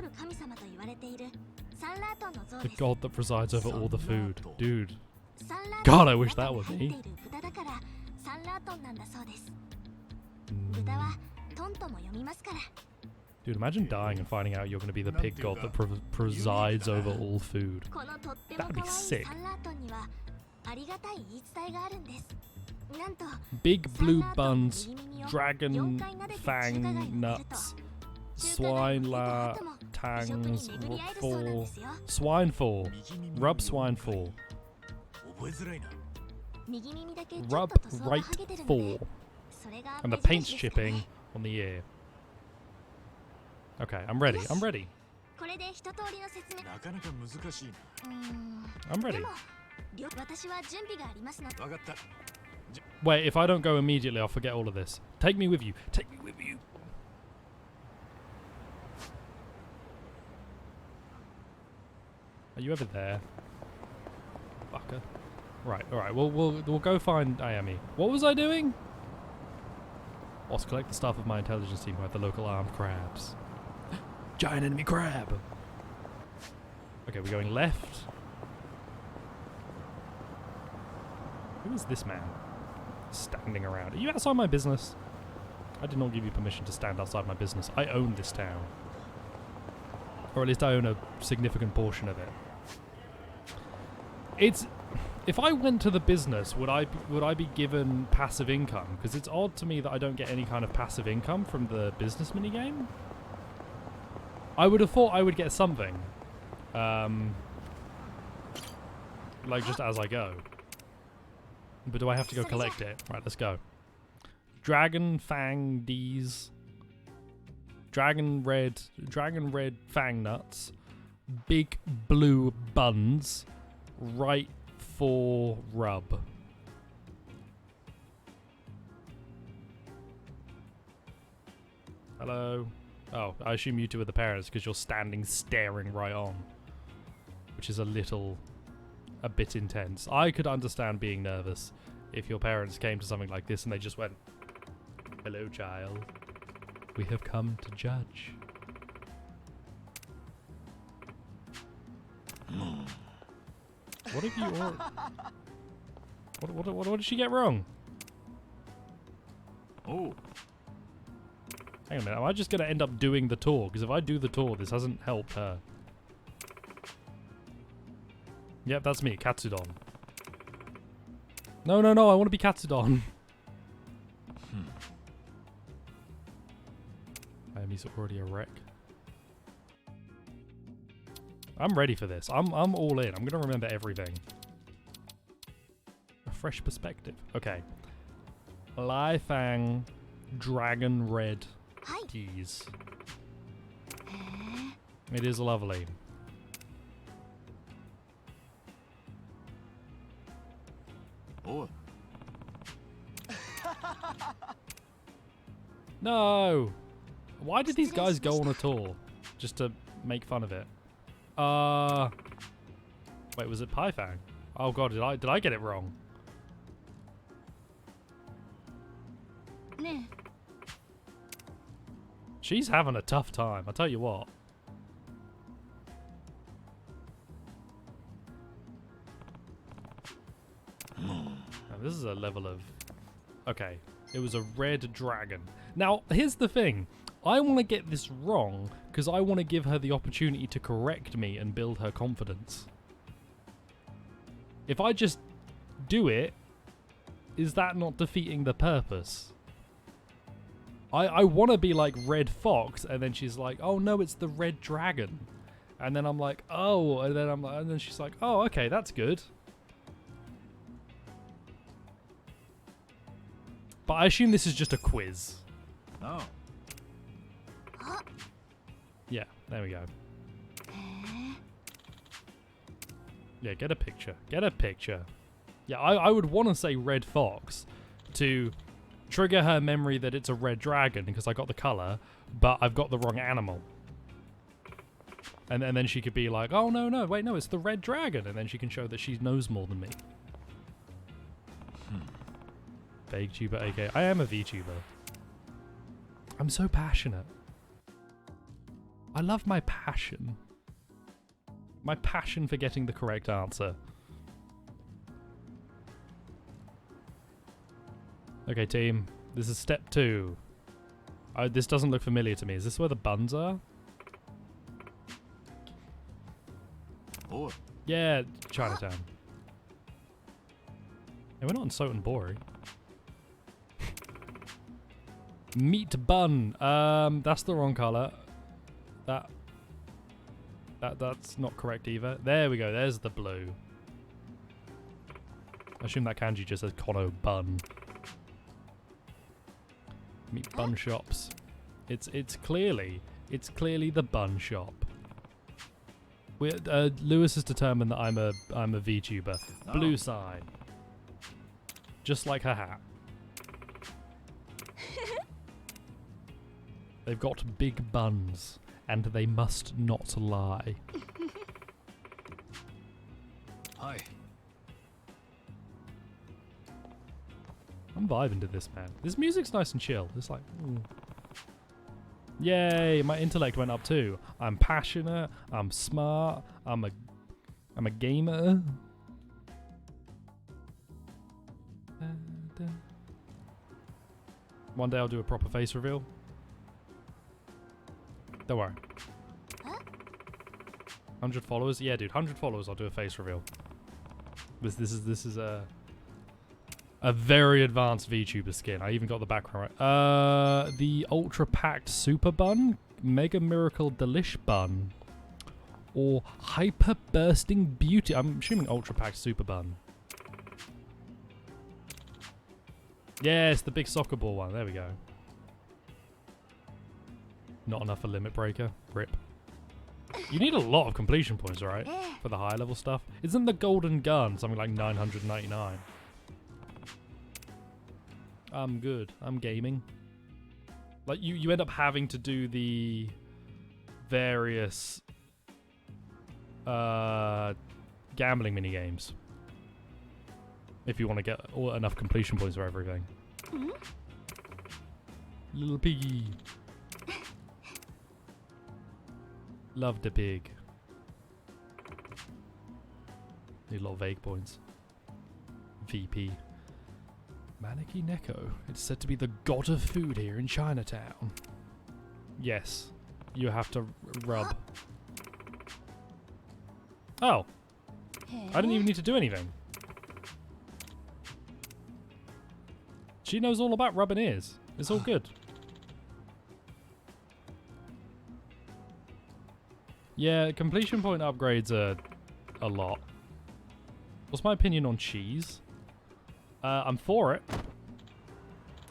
The god that presides over all the food. Dude. God, I wish that was me. Dude, imagine dying and finding out you're going to be the pig god that presides over all food. That'd be sick. Big blue buns, dragon fang nuts, swine la tangs for swine for rub swine for rub right for, and the paint's chipping on the ear. Okay, I'm ready. I'm ready. I'm ready. Wait, if I don't go immediately, I'll forget all of this. Take me with you. Take me with you. Are you ever there? Fucker. Right, alright, we'll go find Ayami. What was I doing? Whilst collect the staff of my intelligence team who have the local armed crabs. Giant enemy crab! Okay, we're going left. Who is this man? Standing around. Are you outside my business? I did not give you permission to stand outside my business. I own this town. Or at least I own a significant portion of it. It's... If I went to the business, would I be given passive income? Because it's odd to me that I don't get any kind of passive income from the business minigame. I would have thought I would get something. Like just as I go. But do I have to go collect it? Right, let's go. Dragon Fang D's. Dragon red fang nuts. Big blue buns. Right for rub. Hello. Oh, I assume you two are the parents because you're standing staring right on. Which is a bit intense. I could understand being nervous if your parents came to something like this and they just went, "Hello, child. We have come to judge." What have you... What did she get wrong? Oh. Hang on a minute, am I just going to end up doing the tour? Because if I do the tour, this hasn't helped her. Yep, that's me, Katsudon. No, I want to be Katsudon. He's already a wreck. I'm ready for this. I'm all in. I'm going to remember everything. A fresh perspective. Okay. Lai Fang Dragon Red Teas. It is lovely. Oh. No! Why did these guys go on a tour? Just to make fun of it? Wait, was it Pai Fang? Oh god, did I get it wrong? She's having a tough time, I'll tell you what. Now, this is a level of... Okay, it was a red dragon. Now, here's the thing. I want to get this wrong because I want to give her the opportunity to correct me and build her confidence. If I just do it, is that not defeating the purpose? I want to be like Red Fox, and then she's like, "Oh no, it's the red dragon," and then I'm like, "Oh," and then she's like, "Oh, okay, that's good." But I assume this is just a quiz. Oh. Yeah, there we go. Yeah, get a picture. Get a picture. Yeah, I would want to say red fox to trigger her memory that it's a red dragon because I got the color, but I've got the wrong animal. And then she could be like, oh, no, wait, no, it's the red dragon. And then she can show that she knows more than me. VTuber, aka I am a VTuber. I'm so passionate. I love my passion. My passion for getting the correct answer. Okay, team. This is step 2. This doesn't look familiar to me. Is this where the buns are? Oh. Yeah, Chinatown. Yeah, we're not in Sotenbori. Meat bun. That's the wrong color. That's not correct either. There we go. There's the blue. I assume that kanji just says Kono bun. Meat bun shops. It's clearly the bun shop. Lewis has determined that I'm a VTuber. Oh. Blue sign. Just like her hat. They've got big buns, and they must not lie. Hi. I'm vibing to this, man. This music's nice and chill. It's like, yay! My intellect went up too. I'm passionate. I'm smart. I'm a gamer. One day I'll do a proper face reveal. Don't worry. 100 followers? Yeah, dude. 100 followers. I'll do a face reveal. This is a very advanced VTuber skin. I even got the background right. The ultra packed super bun, mega miracle delish bun, or hyper bursting beauty. I'm assuming ultra packed super bun. Yes, the big soccer ball one. There we go. Not enough for limit breaker. Rip. You need a lot of completion points, right? For the higher level stuff. Isn't the golden gun something like 999? I'm good. I'm gaming. Like, you end up having to do the various gambling minigames if you want to get enough completion points for everything. Little piggy. Love the pig. Need a lot of vague points. VP. Maneki Neko. It's said to be the god of food here in Chinatown. Yes. You have to rub. Oh. I didn't even need to do anything. She knows all about rubbing ears. It's all good. Yeah, completion point upgrades are a lot. What's my opinion on cheese? I'm for it.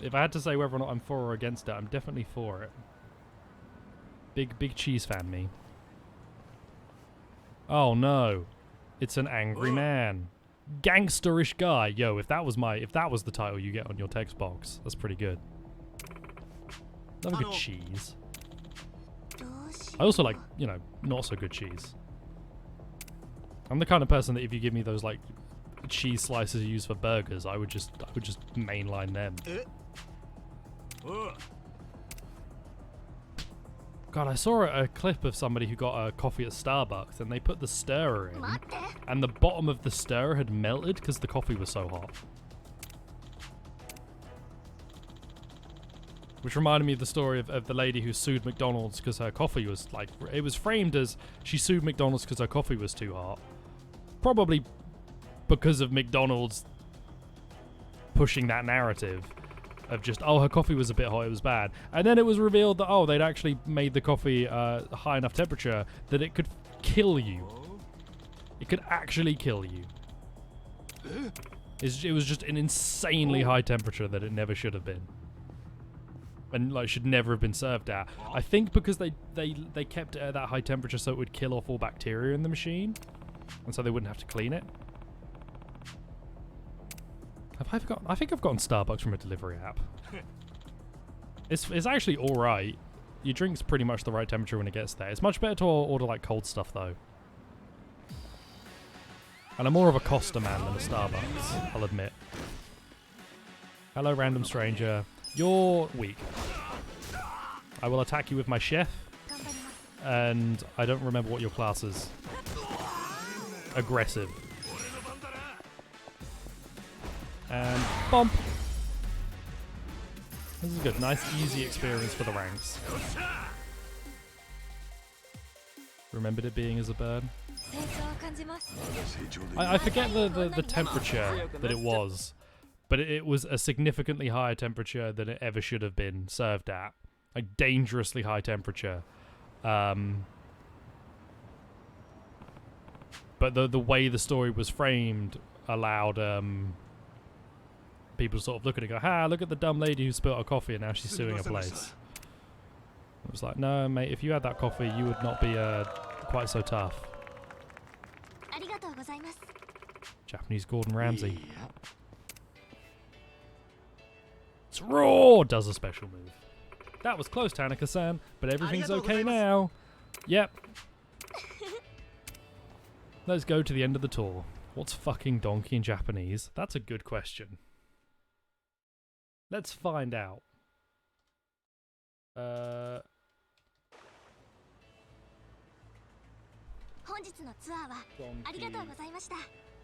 If I had to say whether or not I'm for or against it, I'm definitely for it. Big cheese fan, me. Oh no. It's an angry man. Gangsterish guy. Yo, if that was the title you get on your text box, that's pretty good. Love a good cheese. I also like, you know, not so good cheese. I'm the kind of person that if you give me those like cheese slices you use for burgers, I would just mainline them. God, I saw a clip of somebody who got a coffee at Starbucks and they put the stirrer in and the bottom of the stirrer had melted because the coffee was so hot. Which reminded me of the story of the lady who sued McDonald's because her coffee was like, it was framed as she sued McDonald's because her coffee was too hot. Probably because of McDonald's pushing that narrative of just, oh, her coffee was a bit hot, it was bad. And then it was revealed that, oh, they'd actually made the coffee high enough temperature that it could kill you. It could actually kill you. It was just an insanely high temperature that it never should have been. And like should never have been served at. I think because they kept it at that high temperature so it would kill off all bacteria in the machine. And so they wouldn't have to clean it. I think I've gotten Starbucks from a delivery app. It's actually alright. Your drink's pretty much the right temperature when it gets there. It's much better to order like cold stuff though. And I'm more of a Costa man than a Starbucks, I'll admit. Hello, random stranger. You're weak. I will attack you with my chef. And I don't remember what your class is. Aggressive. And bump. This is good. Nice, easy experience for the ranks. Remembered it being as a bird. I forget the temperature that it was, but it was a significantly higher temperature than it ever should have been served at. Like, dangerously high temperature. But the way the story was framed allowed people to sort of look at it and go, ha, look at the dumb lady who spilled her coffee and now she's suing a place. It was like, no, mate, if you had that coffee, you would not be quite so tough. Japanese Gordon Ramsay. It's raw! Does a special move. That was close, Tanaka-san, but everything's okay now. Yep. Let's go to the end of the tour. What's fucking donkey in Japanese? That's a good question. Let's find out.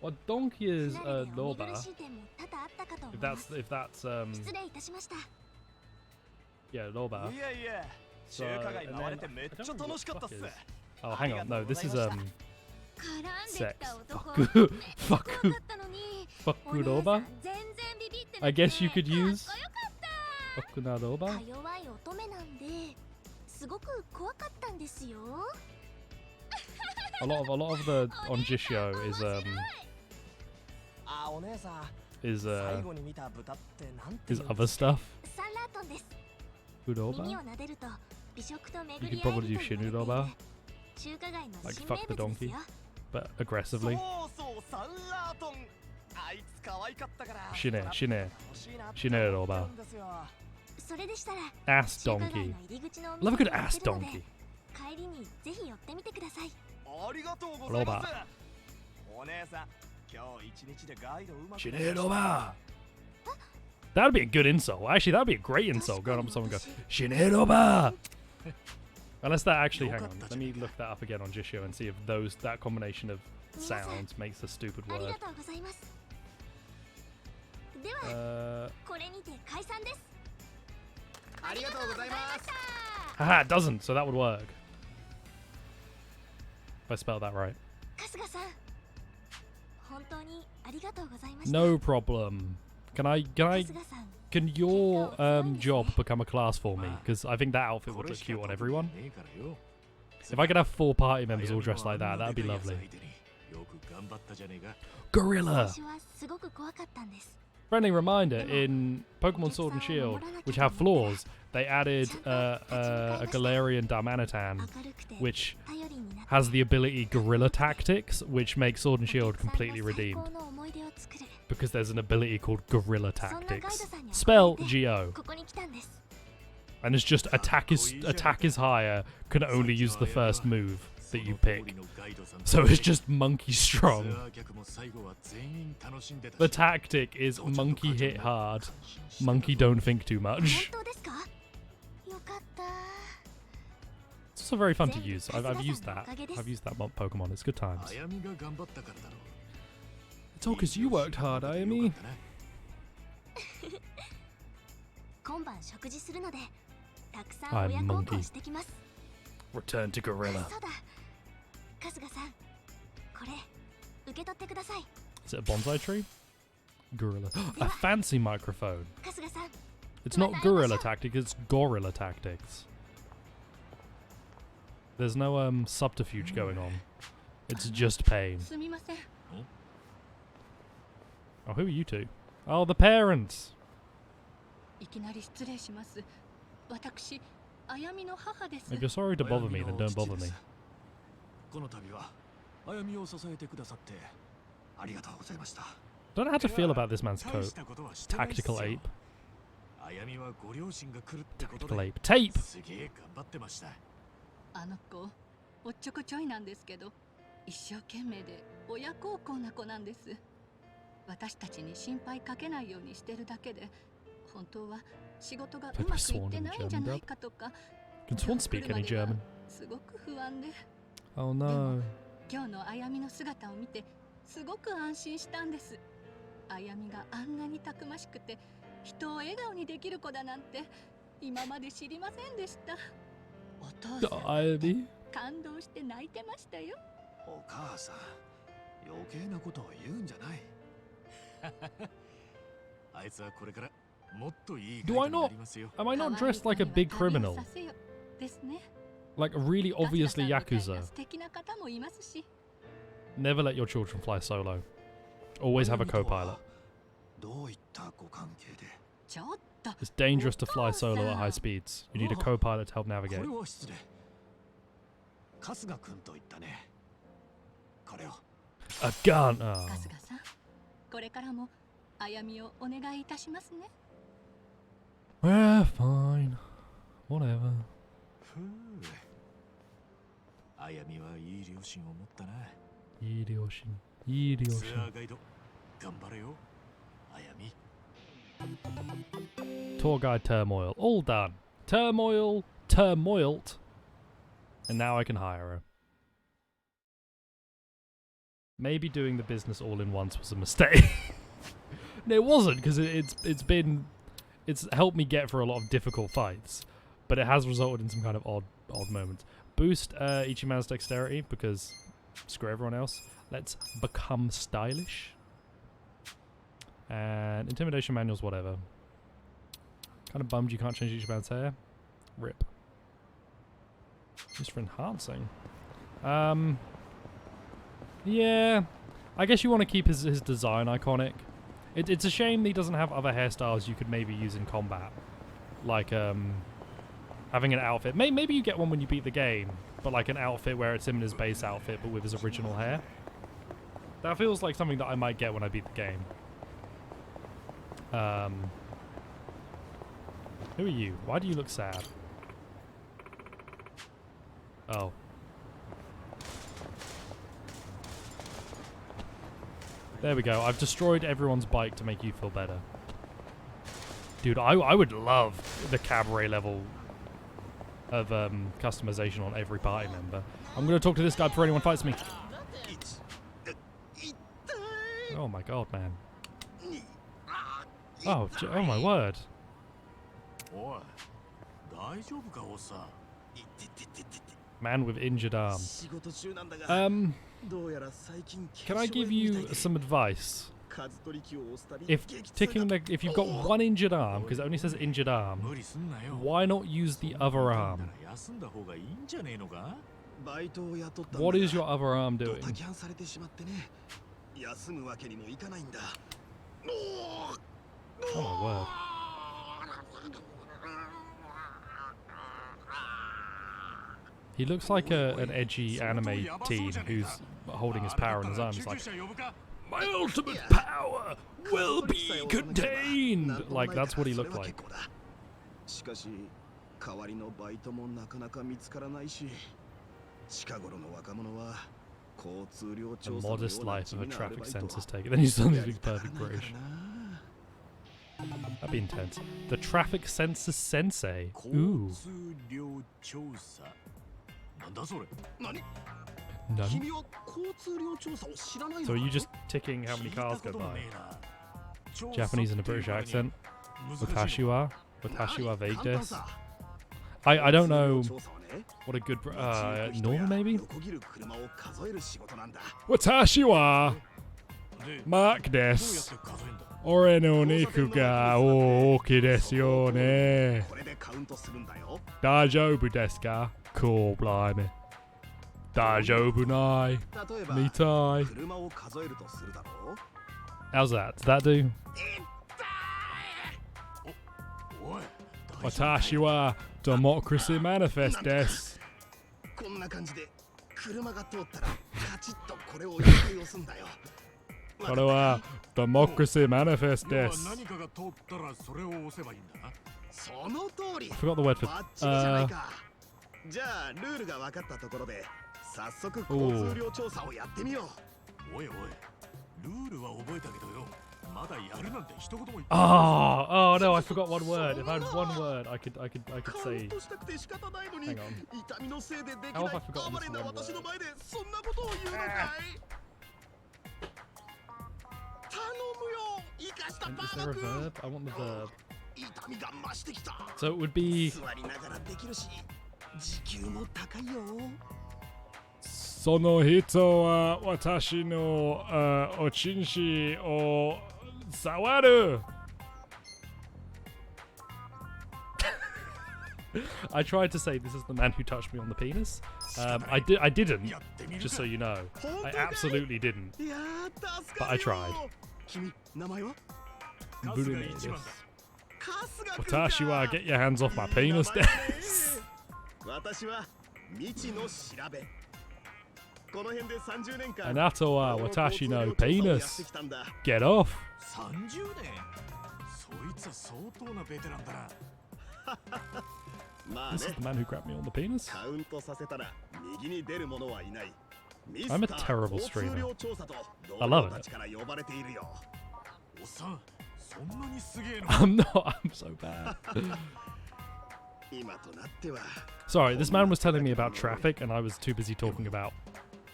Well, donkey is loba. If that's yeah, loba. So, oh, hang on. No, this is sex. Fuku loba. I guess you could use Okuna loba. A lot of the on Jishyo is other stuff. Udoba? You could probably do Shinudoba. Like fuck the donkey. But aggressively. Shine roba. Ass donkey. Love a good ass donkey. Roba. Shine roba. That would be a good insult. Actually, that would be a great insult. Going up to someone and go, Shine roba. Unless that actually, hang on, let me look that up again on Jishyo and see if that combination of sounds makes a stupid word. Haha, it doesn't, so that would work. If I spelled that right. No problem. Can your job become a class for me? Because I think that outfit would look cute on everyone. If I could have 4 party members all dressed like that, that would be lovely. Gorilla! Friendly reminder, in Pokemon Sword and Shield, which have flaws, they added a Galarian Darmanitan, which has the ability Gorilla Tactics, which makes Sword and Shield completely redeemed. Because there's an ability called Gorilla Tactics. Spell G-O. And it's just attack is higher, can only use the first move that you pick. So it's just monkey strong. The tactic is monkey hit hard, monkey don't think too much. It's also very fun to use. I've used that. I've used that Pokemon. It's good times. It's all because you worked hard, Ayami. I'm monkey. Return to gorilla. Is it a bonsai tree? Gorilla. A fancy microphone. It's not Gorilla Tactics, it's Gorilla Tactics. There's no subterfuge going on. It's just pain. Oh, who are you two? Oh, the parents. いきなり失礼します。私、あやみの母です。 If you're sorry to bother me, then don't bother me. この度はあやみを支えてくださってありがとうございました。 Don't know how to feel about this man's coat. 大したことはしてないっすよ。 Tactical ape. あやみはご両親が来るってこと Tactical で ape. Tape! すげえ頑張ってました。あの子、おっちょこちょいなんですけど、一生懸命で親孝行な子なんです。私たちに心配かけないようにしてるだけで、本当は仕事がうまくいってないんじゃないかとか、 Can Swan speak any German? すごく不安で。 Oh no. 今日のあやみの姿を見てすごく安心したんです。あやみがあんなにたくましくて人を笑顔にできる子だなんて今まで知りませんでした。お父さんあやみ感動して泣いてましたよ。お母さん、余計なことを言うんじゃない。あいつはこれからもっといい Do I にな not? りますよ。 Am I not dressed like a big criminal? ですね。 Like really obviously ガスガさんみたい Yakuza. な素敵な方もいますし。 Never let your children fly solo. Always have a co-pilot. どういったご関係で。ちょっと。 It's dangerous to fly solo at high speeds. You need a co-pilot to help こ navigate. れは失礼。春日君と言ったね。これを。 A gun! Oh. ガスガさん、これからもあやみをお願いいたしますね。 Well, fine. Whatever. ふう。あやみはいい両親を持ったな。いい両親。いい両ツア親。ーガイド、頑張れよ。あやみ。 Tour guide turmoil. All done. Turmoil, turmoiled. And now I can hire her. Maybe doing the business all in once was a mistake. No, it wasn't, because it's helped me get through a lot of difficult fights, but it has resulted in some kind of odd moments. Boost Ichiman's dexterity, because screw everyone else. Let's become stylish. And intimidation manuals, whatever. Kind of bummed you can't change Ichiman's hair. Rip. Just for enhancing. Yeah, I guess you want to keep his design iconic. It's a shame that he doesn't have other hairstyles you could maybe use in combat. Like, having an outfit. Maybe you get one when you beat the game, but like an outfit where it's him in his base outfit, but with his original hair. That feels like something that I might get when I beat the game. Who are you? Why do you look sad? Oh. There we go. I've destroyed everyone's bike to make you feel better. Dude, I would love the cabaret level of customization on every party member. I'm going to talk to this guy before anyone fights me. Oh my god, man. Oh, oh my word. Man with injured arm. Can I give you some advice? If you've got one injured arm, because it only says injured arm, why not use the other arm? What is your other arm doing? Oh my word. He looks like an edgy anime teen who's holding his power in his arms. Like, my ultimate power will be contained! Like, that's what he looked like. A modest life of a traffic census taker. Then you suddenly speak perfect British. That'd be intense. The traffic census sensei. Ooh. None? So are you just ticking how many cars go by? Japanese in a British accent? Watashi wa vague desu? I don't know what a good... normal maybe? Watashi wa Mark desu. Ore no niku ga ooki desu yo ne. Dajoubu desu ka? Cool, blimey. Dajoubu nai. Mitai. How's that? Does that do? おい、Watashi wa democracy manifest des. こんな感じで車が通ったらカチッとこれを入れて押すんだよ。これは democracy manifest 要は des. 何かが通ったらそれを押せばいいんだな。その通り。 I forgot the word for バッチリじゃないか。じゃあルールが分かったところで早速交通量調査をやってみよう。おいおい、ルールは覚えたけどよ。まだやるなんて一言も言ってない。 Oh no, I forgot one word. If I had one word, I could カウ say. ントしたくて仕方ないのに Hang on. 痛みのせいでできない How have I forgotten 哀れ this な one 私 word? の前でそんなことを言うのかい。頼むよ、生かしたバ Is ー there バ a 君。 verb? I want the verb. 痛みが増してきた。 So it would be 座りながらできるし時給も高いよ。その人は私のおちんしを触る. I tried to say this is the man who touched me on the penis. I didn't. やってみる Just か so。you know, 本当 I かい。 absolutely didn't. いやー助 But か I るよ。 tried. 君名前は？春日一番だ。春日君か。私は get your hands off my penis でいい名前ねす。私は未知の調べ。この辺で30年間あなたは私のペニス。やってきたんだ。 Get off. 30年。そいつは相当なベテランだな。まあ This is ね the。man who grabbed me on the penis. カウントさせたら右に出る者はいない。 I'm a terrible 交通 streamer. 量調査と I 同 love 僚 it. たちから呼ばれているよ。おっさん、そんなにすげえの？ I'm not. I'm so bad. 今となっては Sorry, this man was telling me about traffic, and I was too busy talking about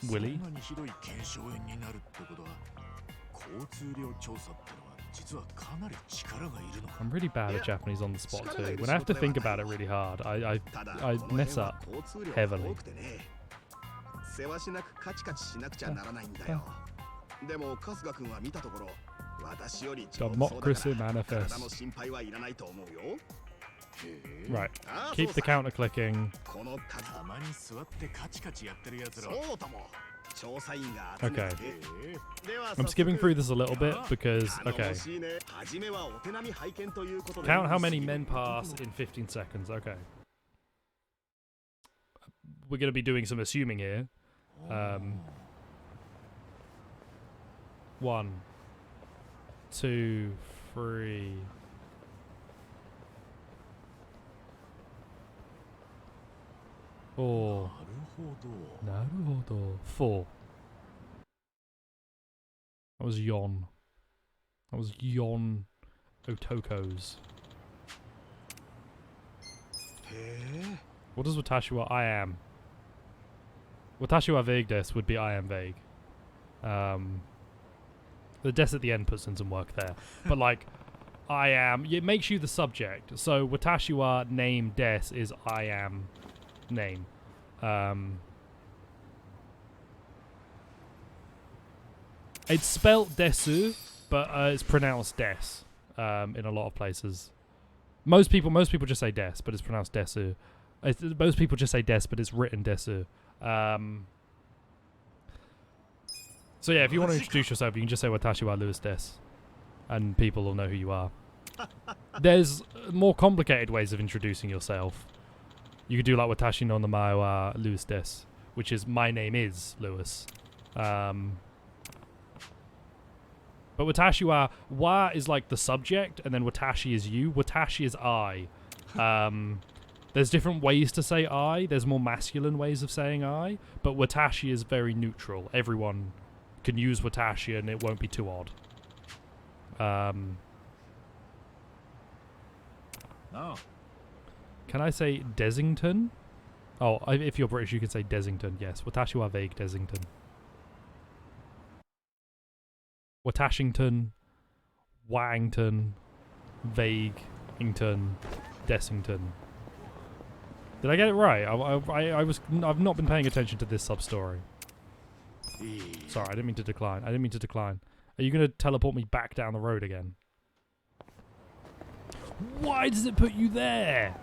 Willy. そんなにひどい腱鞘炎になるってことは、交通量調査ってのは実はかなり力がいるのか。 I'm really bad at Japanese on the spot too. When I have to think about it really hard, I ただ I この mess 辺は up 交通量 heavily. が多くてね。世話しなくカチカチしなくちゃならないんだよ。でも春日君は見たところ私より上手そうだから Democracy manifest. 体の心配はいらないと思うよ。 Right. ああ Keep そう the さ counter clicking. この数たまに座ってカチカチやってるやつら。そうとも調査員が集めて Okay. では I'm skipping through this a little bit because 頼 okay. もしいね。初めはお手並み拝見ということで Count how many men pass in 15 seconds. Okay. We're going to be doing some assuming here. 1, 2, 3. 4. なるほど。 4. That was Yon. That was Yon Otoko's. へえ What does Watashi wa I am? Watashi wa vague des would be I am vague. The des at the end puts in some work there. But like, I am, it makes you the subject. So Watashi wa name des is I am name. It's spelt desu, but it's pronounced des in a lot of places. Most people just say des, but it's pronounced desu. Most people just say des, but it's written desu. So yeah, if you want to introduce yourself, you can just say Watashi wa Lewis des, and people will know who you are. There's more complicated ways of introducing yourself. You could do like Watashi no namae wa Lewis des, which is my name is Lewis. But Watashi wa is like the subject, and then Watashi is you. Watashi is I. There's different ways to say I. There's more masculine ways of saying I, but Watashi is very neutral. Everyone can use Watashi, and it won't be too odd. No. Can I say Desington? Oh, if you're British, you can say Desington. Yes, Watashi wa vague Desington. Watashington, Wangton, Vaguington, Dessington. Did I get it right? I've not been paying attention to this sub story. Sorry, I didn't mean to decline. Are you going to teleport me back down the road again? Why does it put you there?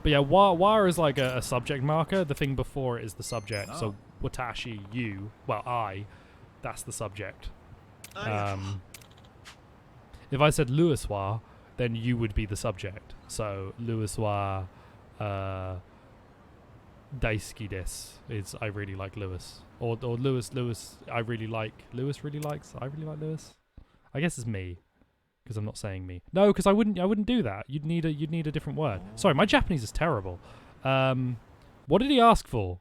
But yeah, wa is like a subject marker. The thing before it is the subject. So watashi, you, well, I, that's the subject. If I said Louis wa, then you would be the subject. So Louis wa daisuki desu is I really like Louis. Or Louis I really like. Louis really likes. I really like Louis. I guess it's me, because I'm not saying me. No, because I wouldn't do that. You'd need a different word. Sorry, my Japanese is terrible. What did he ask for?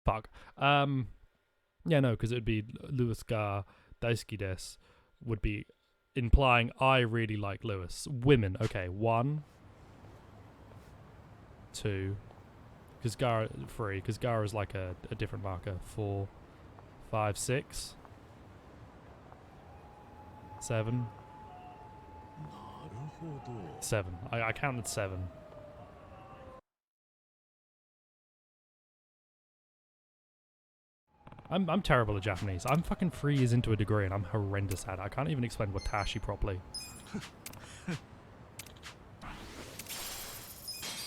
Fuck. Yeah, no, because it would be Louis ga daisuki desu would be implying I really like Louis. Women, okay, 1, 2, because ga 3, because ga is like a different marker. 4, 5, 6, 7. 7. I counted 7. I'm terrible at Japanese. I'm fucking 3 years into a degree and I'm horrendous at it. I can't even explain watashi properly.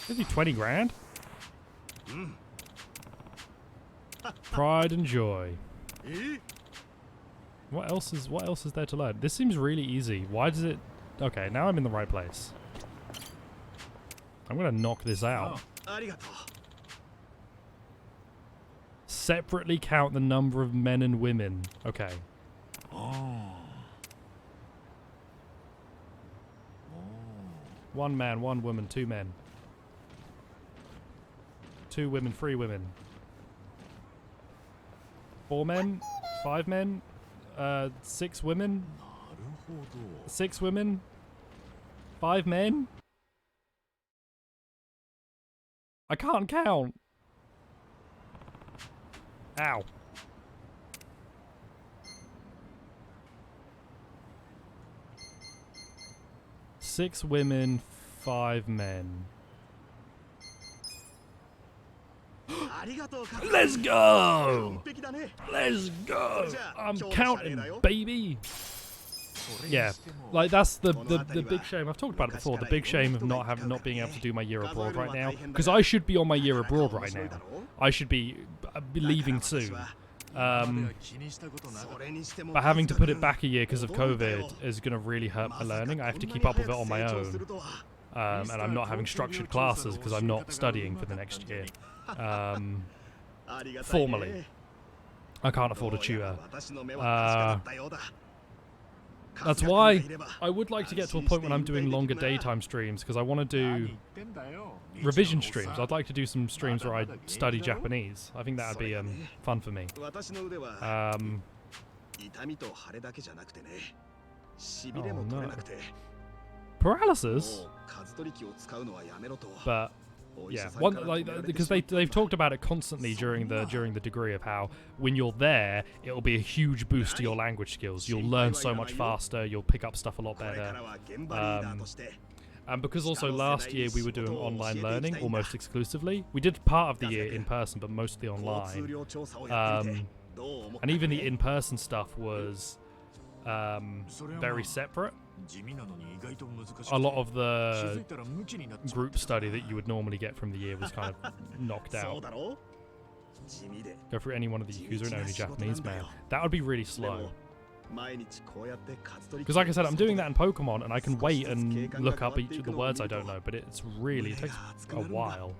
Give you 20 grand? Pride and joy. What else is there to learn? This seems really easy. Why does it... Okay, now I'm in the right place. I'm gonna knock this out. Separately count the number of men and women. Okay. 1 man, 1 woman, 2 men. 2 women, 3 women. 4 men, 5 men, 6 women. 6 women. 5 men. I can't count. Ow. 6 women, 5 men. Let's go! Let's go! I'm counting, baby! Yeah, like that's the big shame. I've talked about it before. The big shame of not being able to do my year abroad right now, because I should be on my year abroad right now. I should be leaving soon. But having to put it back a year because of COVID is going to really hurt my learning. I have to keep up with it on my own, and I'm not having structured classes because I'm not studying for the next year. Formally, I can't afford a tutor. That's why I would like to get to a point when I'm doing longer daytime streams, because I want to do revision streams. I'd like to do some streams where I study Japanese. I think that would be fun for me. Oh no. Paralysis? But yeah, because they've talked about it constantly during the degree of how when you're there, it'll be a huge boost to your language skills. You'll learn so much faster. You'll pick up stuff a lot better. And because also last year we were doing online learning almost exclusively. We did part of the year in person, but mostly online. And even the in-person stuff was very separate. A lot of the group study that you would normally get from the year was kind of knocked out. Go through any one of the Yakuza and only Japanese, man. That would be really slow. Because like I said, I'm doing that in Pokemon and I can wait and look up each of the words I don't know, but it takes a while.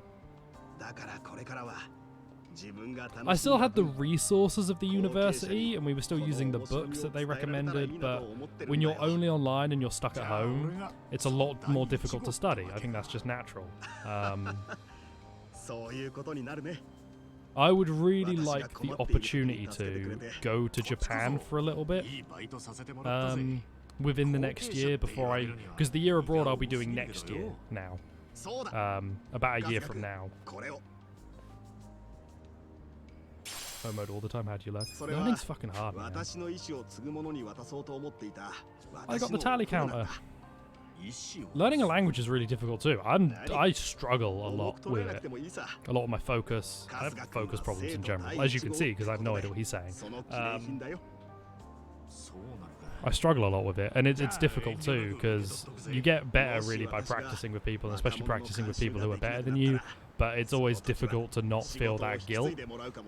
I still had the resources of the university and we were still using the books that they recommended, but when you're only online and you're stuck at home, it's a lot more difficult to study. I think that's just natural. I would really like the opportunity to go to Japan for a little bit within the next year because the year abroad I'll be doing next year now, about a year from now. Home mode all the time, how do you learn? Learning's fucking hard, man. I got the tally counter. Learning a language is really difficult too. I struggle a lot with it. A lot of my focus. I have focus problems in general, as you can see, because I have no idea what he's saying. I struggle a lot with it, and it's difficult too, because you get better really by practicing with people, and especially practicing with people who are better than you. but it's always difficult to not feel that guilt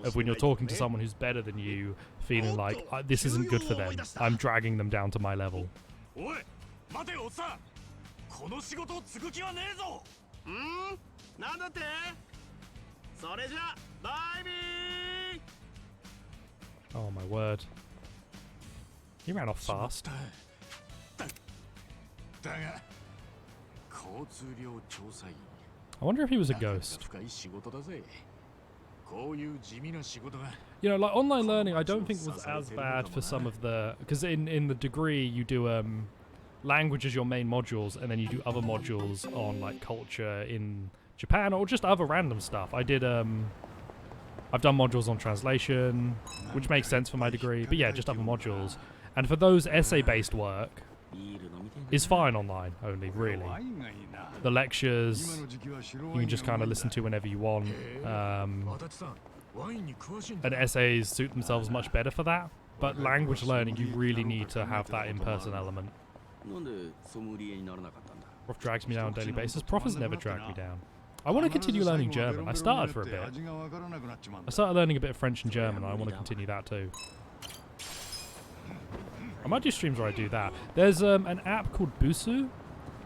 of when you're talking to someone who's better than you, feeling like this isn't good for them. I'm dragging them down to my level. おい待てよおっさんこの仕事を継ぐ気はねえぞなんだってそれじゃバイビー Oh my word. He ran off fast. だが交通量調査員 I wonder if he was a ghost. 深い仕事だぜこういう地味な仕事が You know, like online learning, I don't think was as bad for some of the, because in the degree you do language as your main modules, and then you do other modules on like culture in Japan or just other random stuff. I did I've done modules on translation, which makes sense for my degree, but yeah, just other modules. And for those essay-based work, is fine online only, really. The lectures you can just kind of listen to whenever you want. And essays suit themselves much better for that. But language learning, you really need to have that in-person element. Prof drags me down on a daily basis. Prof has never dragged me down. I want to continue learning German. I started for a bit. I started learning a bit of French and German, and I want to continue that too. I might do streams where I do that. There's an app called Busu,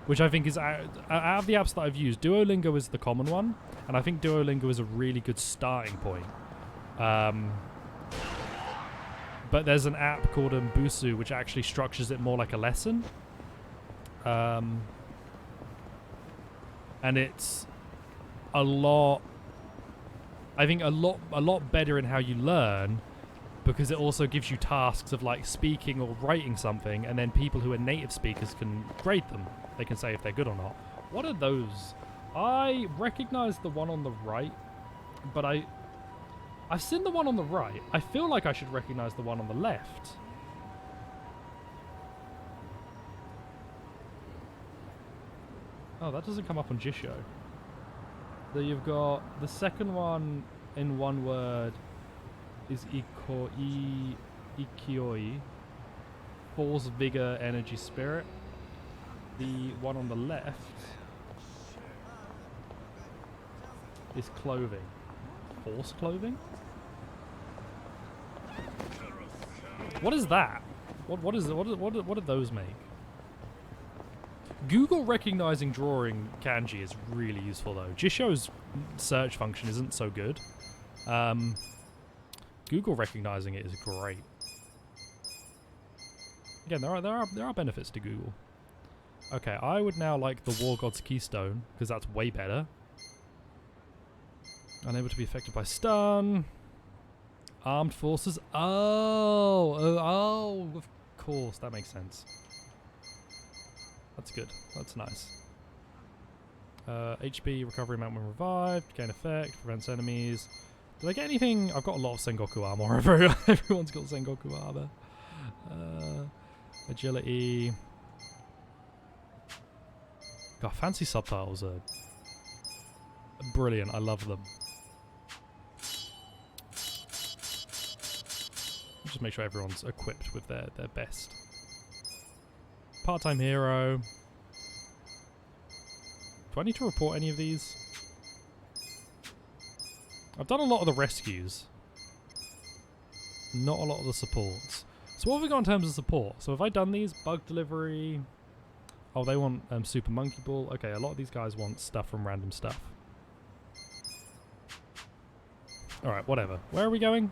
which I think is out of the apps that I've used. Duolingo is the common one, and I think Duolingo is a really good starting point. But there's an app called Busu, which actually structures it more like a lesson. And it's a lot, I think a lot better in how you learn, because it also gives you tasks of like speaking or writing something, and then people who are native speakers can grade them. They can say if they're good or not. What are those? I recognize the one on the right, but I've seen the one on the right. I feel like I should recognize the one on the left. Oh, that doesn't come up on Jisho. So you've got the second one in one word is Ikioi, force, vigor, energy, spirit. The one on the left is clothing. Force clothing? What is that? What do those make? Google recognizing drawing kanji is really useful though. Jisho's search function isn't so good. Google recognizing it is great. Again, there are benefits to Google. Okay, I would now like the War God's Keystone, because that's way better. Unable to be affected by stun. Armed forces. Oh, of course, that makes sense. That's good. That's nice. HP recovery amount when revived. Gain effect. Prevents enemies. Did I get anything? I've got a lot of Sengoku armor. Everyone's got Sengoku armor. Agility. God, fancy subtitles are brilliant. I love them. Just make sure everyone's equipped with their best. Part-time hero. Do I need to report any of these? I've done a lot of the rescues. Not a lot of the supports. So what have we got in terms of support? So have I done these? Bug delivery. Oh, they want Super Monkey Ball. Okay, a lot of these guys want stuff from random stuff. Alright, whatever. Where are we going?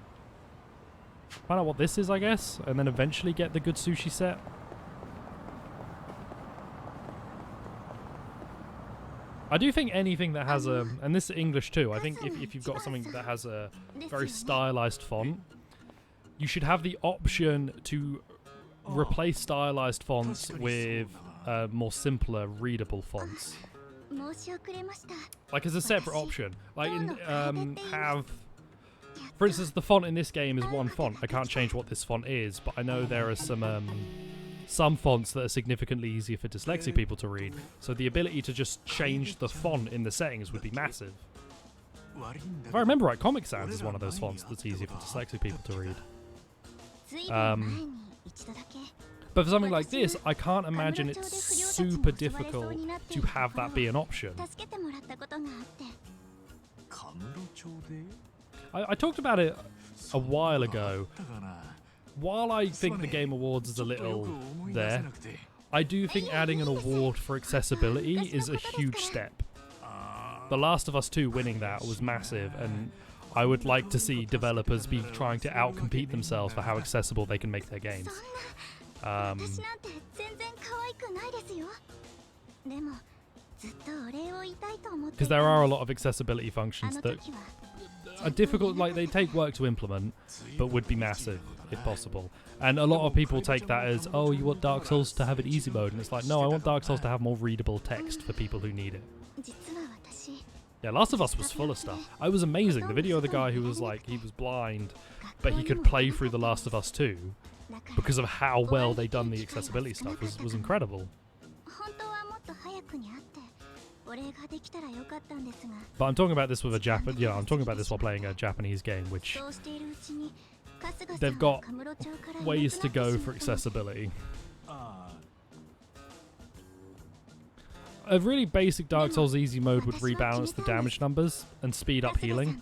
Find out what this is, I guess. And then eventually get the good sushi set. I do think anything that has a... And this is English too. I think if you've got something that has a very stylized font, you should have the option to replace stylized fonts with more simpler, readable fonts. Like as a separate option. Like have... For instance, the font in this game is one font. I can't change what this font is, but I know there are some fonts that are significantly easier for dyslexic people to read. So the ability to just change the font in the settings would be massive. If I remember right, Comic Sans is one of those fonts that's easier for dyslexic people to read. But for something like this, I can't imagine it's super difficult to have that be an option. I talked about it a while ago. While I think the Game Awards is a little there, I do think adding an award for accessibility is a huge step. The Last of Us 2 winning that was massive, and I would like to see developers be trying to outcompete themselves for how accessible they can make their games. Because there are a lot of accessibility functions that are difficult, like they take work to implement, but would be massive if possible. And a lot of people take that as, oh, you want Dark Souls to have an easy mode, and it's like, no, I want Dark Souls to have more readable text for people who need it. Yeah, Last of Us was full of stuff. I was amazing. The video of the guy who was like, he was blind, but he could play through The Last of Us 2 because of how well they done the accessibility stuff was incredible. But I'm talking about this with a I'm talking about this while playing a Japanese game, which they've got ways to go for accessibility. A really basic Dark Souls easy mode would rebalance the damage numbers and speed up healing.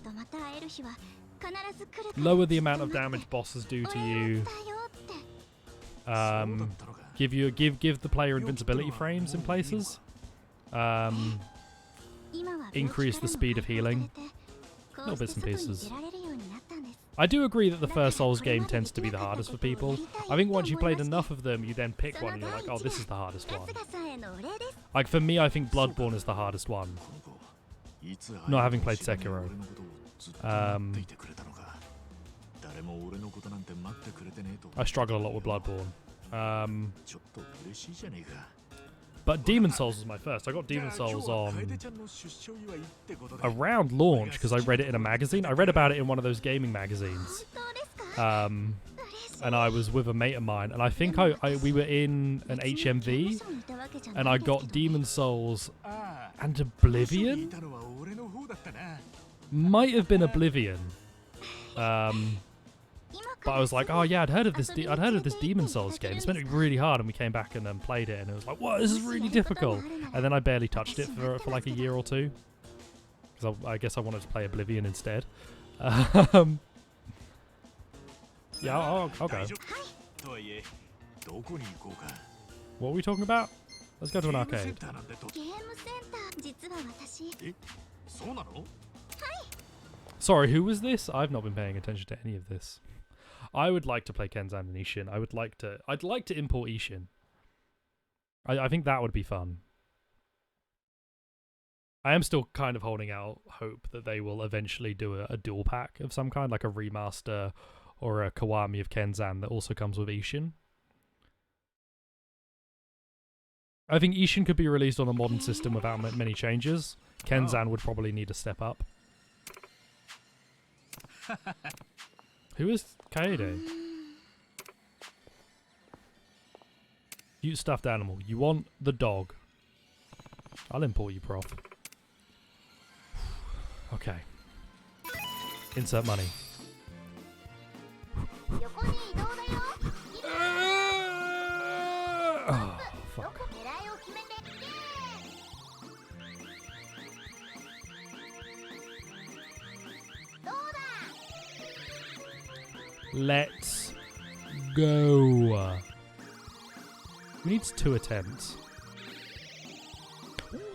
Lower the amount of damage bosses do to you. Give the player invincibility frames in places. Increase the speed of healing. Little bits and pieces. I do agree that the first Souls game tends to be the hardest for people. I think once you played enough of them, you then pick one and you're like, oh, this is the hardest one. Like for me, I think Bloodborne is the hardest one. Not having played Sekiro. I struggle a lot with Bloodborne. But Demon Souls was my first. I got Demon Souls on around launch because I read it in a magazine. I read about it in one of those gaming magazines. And I was with a mate of mine, and I think we were in an HMV, and I got Demon Souls and Oblivion? Might have been Oblivion. But I was like, oh yeah, I'd heard of this Demon Souls game. It's meant to be really hard, and we came back and played it, and it was like, whoa, this is really difficult. And then I barely touched it for like a year or two, because I guess I wanted to play Oblivion instead. Yeah, I'll go. What are we talking about? Let's go to an arcade. Sorry, who was this? I've not been paying attention to any of this. I would like to play Kenzan and Ishin. I'd like to import Ishin. I think that would be fun. I am still kind of holding out hope that they will eventually do a dual pack of some kind, like a remaster or a Kiwami of Kenzan that also comes with Ishin. I think Ishin could be released on a modern system without many changes. Kenzan would probably need a step up. Who is Kaede? Cute stuffed animal. You want the dog. I'll import you, prof. Okay. Insert money. Oh, fuck. Let's go. We need 2 attempts.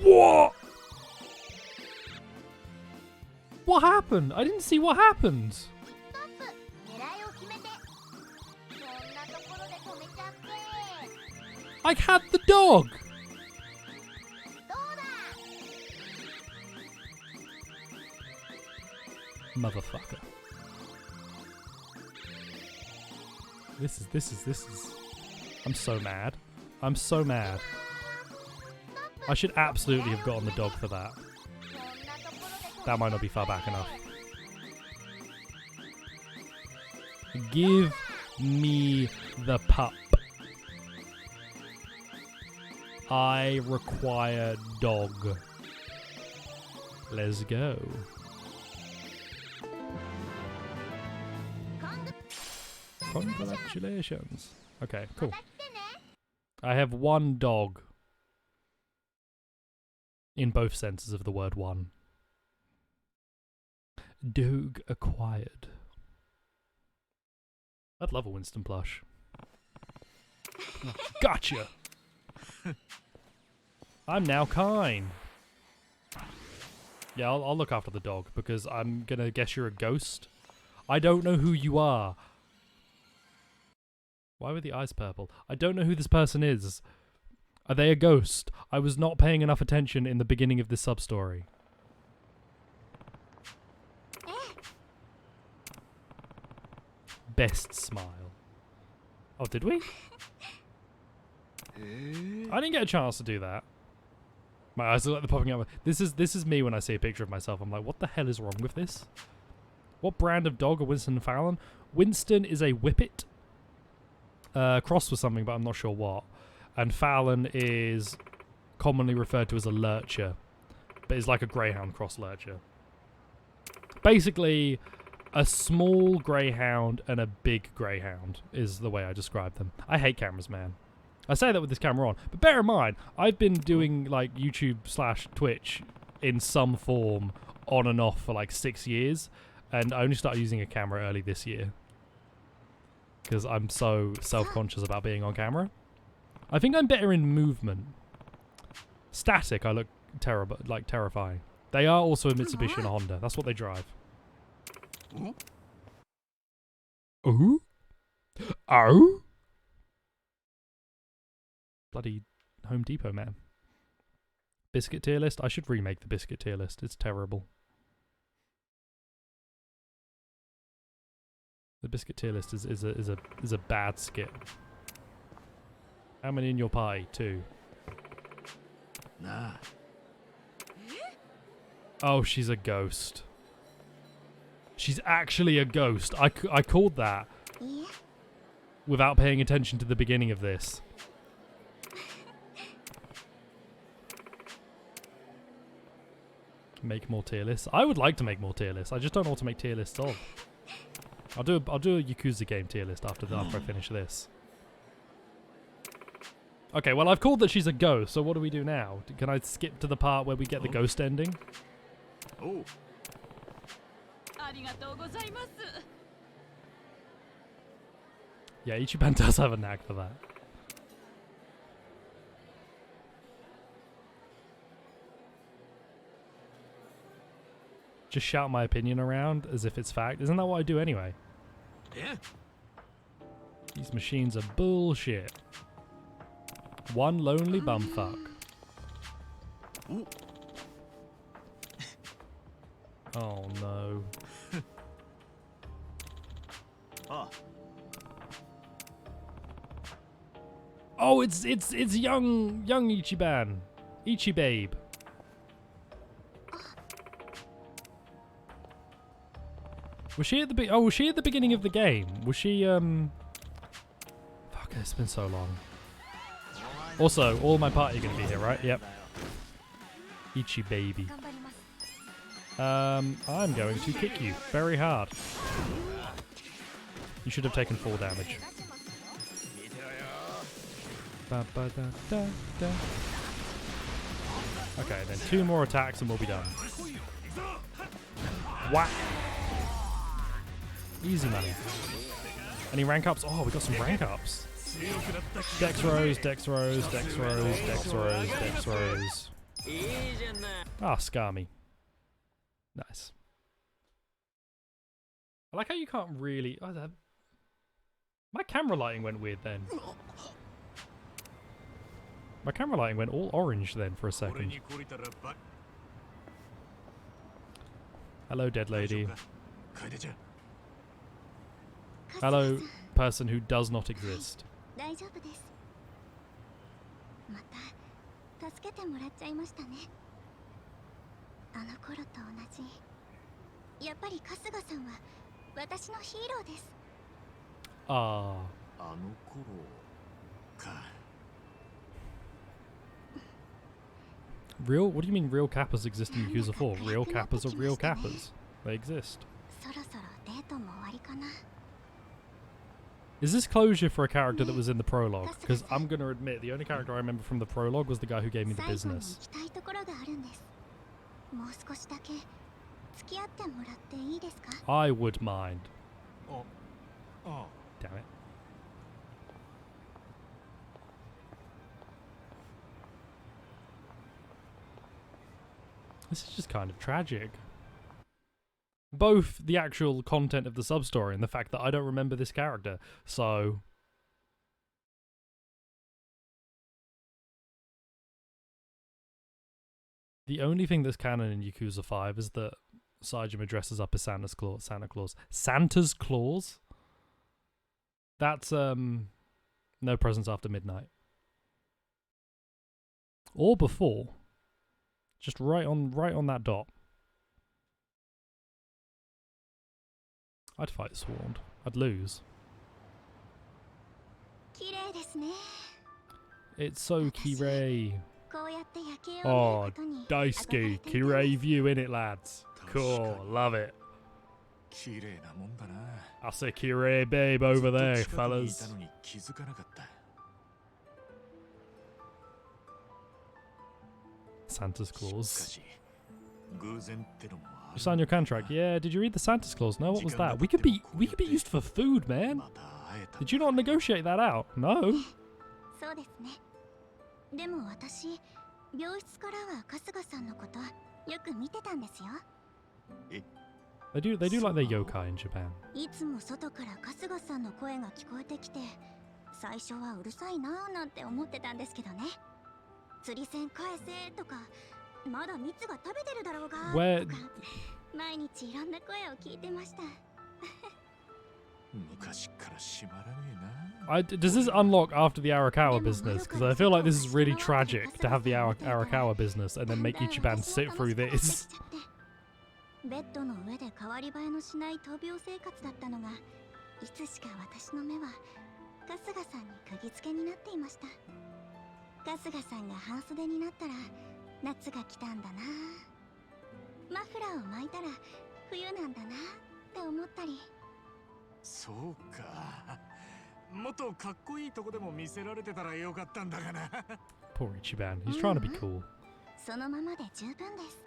What? What happened? I didn't see what happened. I had the dog. Motherfucker. This is. I'm so mad. I'm so mad. I should absolutely have gotten the dog for that. That might not be far back enough. Give me the pup. I require dog. Let's go. Congratulations. Okay, cool. I have 1 dog. In both senses of the word one. Dog acquired. I'd love a Winston plush. Gotcha! I'm now kind. Yeah, I'll look after the dog because I'm gonna guess you're a ghost. I don't know who you are. Why were the eyes purple? I don't know who this person is. Are they a ghost? I was not paying enough attention in the beginning of this sub-story. Best smile. Oh, did we? I didn't get a chance to do that. My eyes are like they're popping out. This is me when I see a picture of myself. I'm like, what the hell is wrong with this? What brand of dog are Winston and Fallon? Winston is a Whippet. Crossed with something, but I'm not sure what. And Fallon is commonly referred to as a lurcher, but is like a greyhound cross lurcher. Basically, a small greyhound and a big greyhound is the way I describe them. I hate cameras, man. I say that with this camera on, but bear in mind, I've been doing like YouTube/Twitch in some form on and off for like 6 years, and I only started using a camera early this year because I'm so self-conscious about being on camera. I think I'm better in movement. Static, I look terrible, like terrifying. They are also a Mitsubishi and a Honda. That's what they drive. Ooh? Oh? Bloody Home Depot, man. Biscuit tier list? I should remake the biscuit tier list. It's terrible. The biscuit tier list is a bad skit. How many in your party? 2. Nah. Oh, she's a ghost. She's actually a ghost. I called that without paying attention to the beginning of this. Make more tier lists. I would like to make more tier lists. I just don't know what to make tier lists of. I'll do a Yakuza game tier list after I finish this. Okay, well I've called that she's a ghost, so what do we do now? Can I skip to the part where we get the ghost ending? Oh. Yeah, Ichiban does have a knack for that. Just shout my opinion around as if it's fact. Isn't that what I do anyway? Yeah. These machines are bullshit. One lonely bumfuck. Oh no. Oh, it's young Ichiban. Ichibabe. Was she at the was she at the beginning of the game? Was she fuck, it's been so long. Also, all my party are gonna be here, right? Yep. Ichibaby. I'm going to kick you very hard. You should have taken 4 damage. Okay, then 2 more attacks and we'll be done. Whack! Easy money. Any rank ups? Oh, we got some rank ups. Dex Rose, Dex Rose, Dex Rose, Dex Rose, Dex Rose. Ah, Scammy. Nice. I like how you can't really... Oh, my camera lighting went weird then. My camera lighting went all orange then for a second. Hello, dead lady. Hello, person who does not exist. Ah. Real? What do you mean real Kappas exist in Yakuza 4? Real Kappas are real Kappas. They exist. Is this closure for a character that was in the prologue? Because I'm going to admit, the only character I remember from the prologue was the guy who gave me the business. 付き合ってもらっていいですか？ I would mind. あ Damn it. This is just kind of tragic. Both the actual content of the sub-story and the fact that I don't remember this character. So... The only thing that's canon in Yakuza 5 is that Saejima dresses up as Santa's Claus. Santa's Claus? That's, no presents after midnight. Or before. Just right on that dot. I'd fight Swarmed. I'd lose. 綺麗ですね。 It's so kirei. こうやって夜景を Oh, 見ることに Daisuke. Kirei view in it, lads. Cool. Love it. 綺麗なもんだな。 That's a kirei babe over there, ずっと近くにい fellas. たのに気づかなかった。 Santa's しか Claus. し偶然ってのもあ You る signed your contract. Yeah, did you read the Santa's Claus? No, what was that? We could be used for food, man. また会えたんだ。 Did you not negotiate that out? No. そうですね。でも私、病室からは春日さんのことよく見てたんですよ。 They do like their yokai in Japan. いつも外から春日さんの声が聞こえてきて、最初はうるさいなーなんて思ってたんですけどね。釣り線返せとか、まだ蜜が食べてるだろうが Where- とか、毎日いろんな声を聞いてました。昔から閉まらねえな。 Does this unlock after the Arakawa business? Because I feel like this is really tragic to have the Arakawa business and then make Ichiban sit through this. ベッドの上で代わり映えのしない闘病生活だったのが、いつしか私の目は春日さんに釘付けになっていました。春日さんが半袖になったら夏が来たんだな、マフラーを巻いたら冬なんだなって思ったり。そうか。もっとかっこいいとこでも見せられてたらよかったんだがな。 Poor Ichiban. He's trying to be cool. そのままで十分です。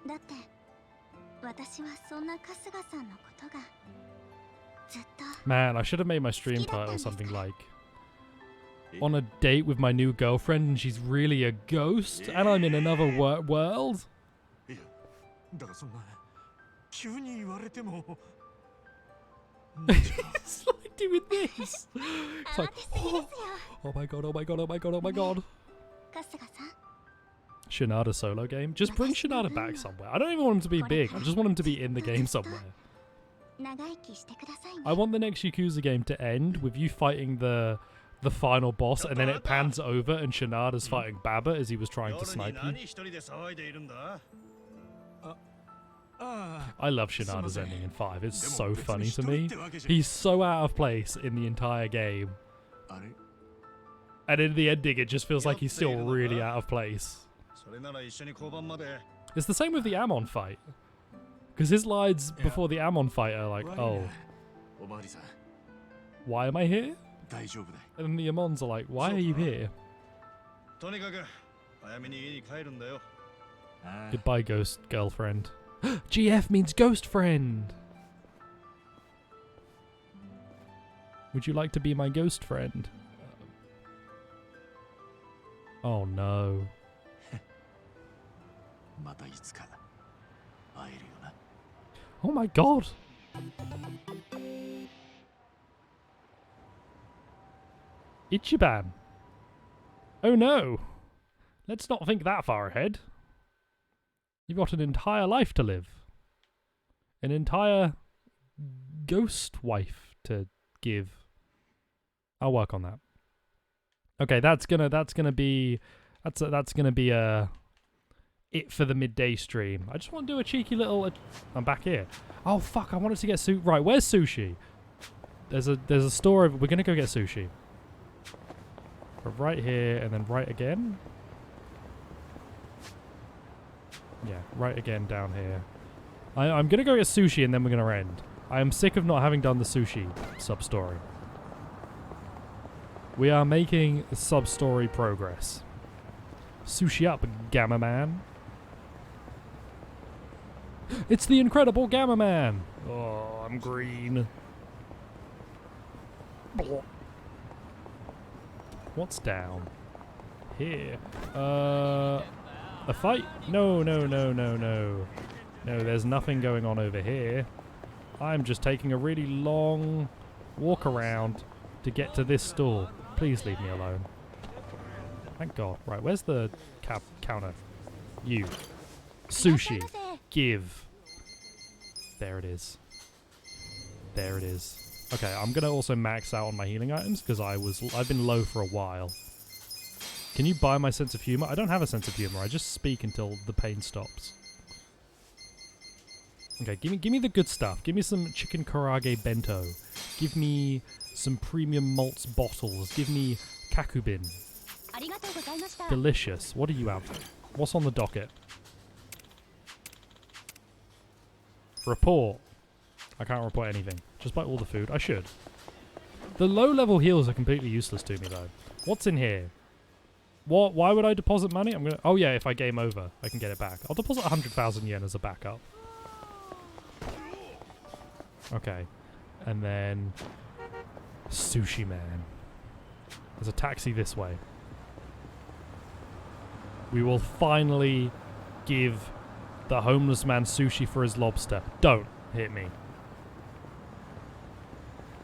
だって私はそんな春日さんのことがずっと。 Man, I should have made my stream title something like On a date with my new girlfriend and she's really a ghost and I'm in another world? いや、だがそんな急に言われても。It's like doing this. It's like, 慌てすぎですよ。 oh my god, oh my god, oh my god, oh my god. 春日さん。 Shinada solo game. Just bring Shinada back somewhere. I don't even want him to be big. I just want him to be in the game somewhere. 長生きしてくださいね。 I want the next Yakuza game to end with you fighting the final boss and then it pans over and Shinada's fighting Baba as he was trying to snipe you. I love Shinada's ending in 5. It's so funny to me. He's so out of place in the entire game. あれ And in the ending, it just feels like he's still really out of place. It's the same with the Amon fight. Because his lines before the Amon fight are like, oh, おまわりさん、 why am I here? 大丈夫だ。 And then the Amons are like, why are you here? とにかく早めに家に帰るんだよ。ああ Goodbye, ghost girlfriend. GF means ghost friend. Would you like to be my ghost friend? Oh no. またいつか会えるよな。 Oh my god. Ichiban. Oh no. Let's not think that far ahead. You've got an entire life to live. An entire ghost wife to give. I'll work on that. Okay, that's gonna be it for the midday stream. I just want to do a cheeky little. I'm back here. Oh fuck! I wanted to get sushi. Right, where's sushi? There's a store. We're gonna go get sushi. Right here and then right again. Yeah, right again down here. I'm gonna go get sushi and then we're gonna end. I am sick of not having done the sushi sub-story. We are making sub-story progress. Sushi up, Gamma Man. It's the Incredible Gamma Man. Oh, I'm green. What's down here? A fight? No, no, no, no, no. No, there's nothing going on over here. I'm just taking a really long walk around to get to this store. Please leave me alone. Thank God. Right, where's the counter? You. Sushi. Give. There it is. There it is. Okay, I'm gonna also max out on my healing items because I've been low for a while. Can you buy my sense of humor? I don't have a sense of humor. I just speak until the pain stops. Okay, give me the good stuff. Give me some chicken karage bento. Give me some premium malts bottles. Give me kakubin. Delicious. What do you have? What's on the docket? Report. I can't report anything. Just buy all the food. I should. The low-level heals are completely useless to me, though. What's in here? What? Why would I deposit money? I'm gonna. Oh yeah, if I game over, I can get it back. I'll deposit 100,000 yen as a backup. Okay, and then Sushi Man. There's a taxi this way. We will finally give the homeless man sushi for his lobster. Don't hit me.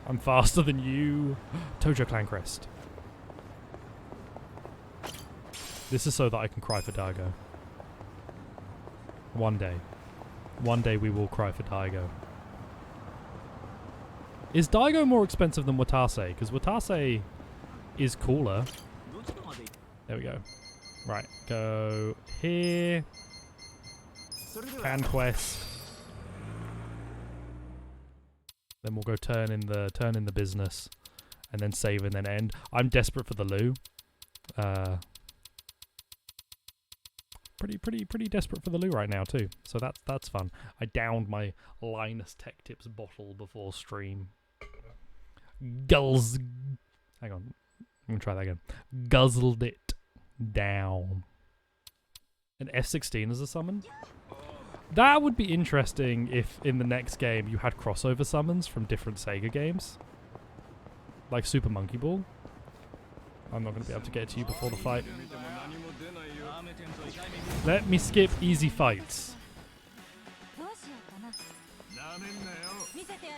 I'm faster than you. Tojo Clan Crest. This is so that I can cry for Daigo. One day. One day we will cry for Daigo. Is Daigo more expensive than Watase? Because Watase is cooler. There we go. Right, go here. Conquest. Then we'll go turn in the business, and then save and then end. I'm desperate for the loo. Pretty desperate for the loo right now too. So that's fun. I downed my Linus Tech Tips bottle before stream. Hang on, I'm gonna try that again. Guzzled it down. An F-16 as a summon? That would be interesting if in the next game you had crossover summons from different Sega games. Like Super Monkey Ball. I'm not going to be able to get to you before the fight. Let me skip easy fights.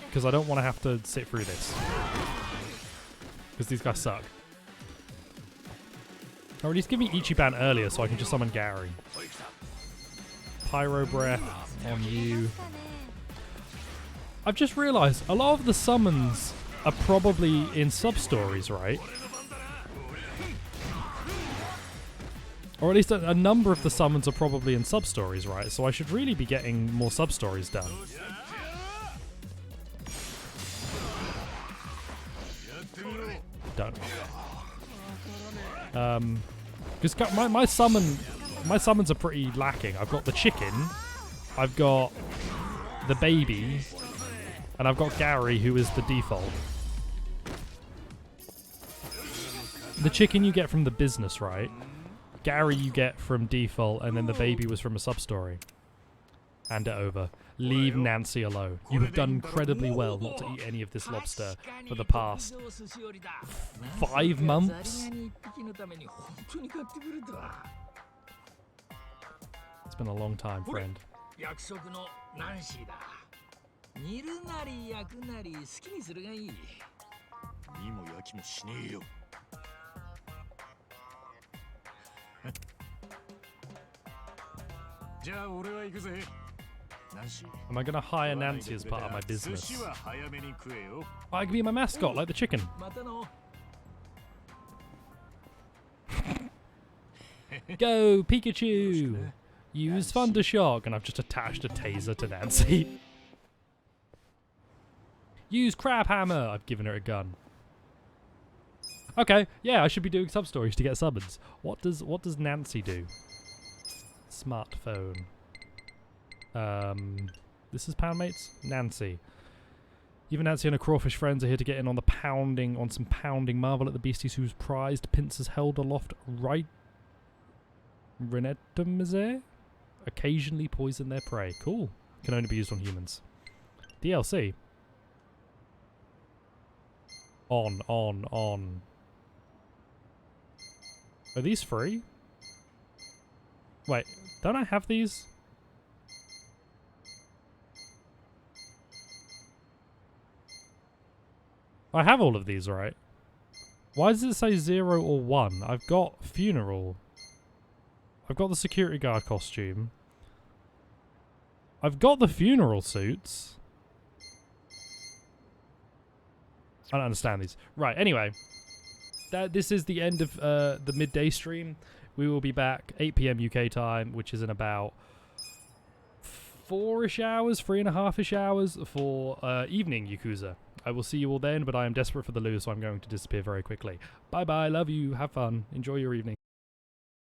Because I don't want to have to sit through this. Because these guys suck. Or at least give me Ichiban earlier so I can just summon Gary. Pyro Breath on you. I've just realised a lot of the summons are probably in sub-stories, right? Or at least a number of the summons are probably in sub-stories, right? So I should really be getting more sub-stories done. Done. Because my summons are pretty lacking. I've got the chicken, I've got the baby, and I've got Gary, who is the default. The chicken you get from the business, right? Gary you get from default, and then the baby was from a sub-story. Hand it over. Leave Nancy alone. You have done incredibly well not to eat any of this lobster for the past 5 months. It's been a long time, friend. Am I going to hire Nancy as part of my business? Oh, I can be my mascot, like the chicken. Go, Pikachu! Use Thundershock, and I've just attached a taser to Nancy. Use Crab Hammer! I've given her a gun. Okay, yeah, I should be doing sub-stories to get summons. What does Nancy do? Smartphone. This is Poundmates? Nancy. Even Nancy and her crawfish friends are here to get in on some pounding. Marvel at the beasties whose prized pincers held aloft right Renetomiser occasionally poison their prey. Cool. Can only be used on humans. DLC. On. Are these free? Wait, don't I have these? I have all of these, right? Why does it say 0 or 1? I've got funeral. I've got the security guard costume. I've got the funeral suits. I don't understand these. Right, anyway. This is the end of the midday stream. We will be back 8 PM UK time, which is in about 4-ish hours, 3.5-ish hours for evening Yakuza. I will see you all then, but I am desperate for the loo, so I'm going to disappear very quickly. Bye-bye, love you, have fun, enjoy your evening.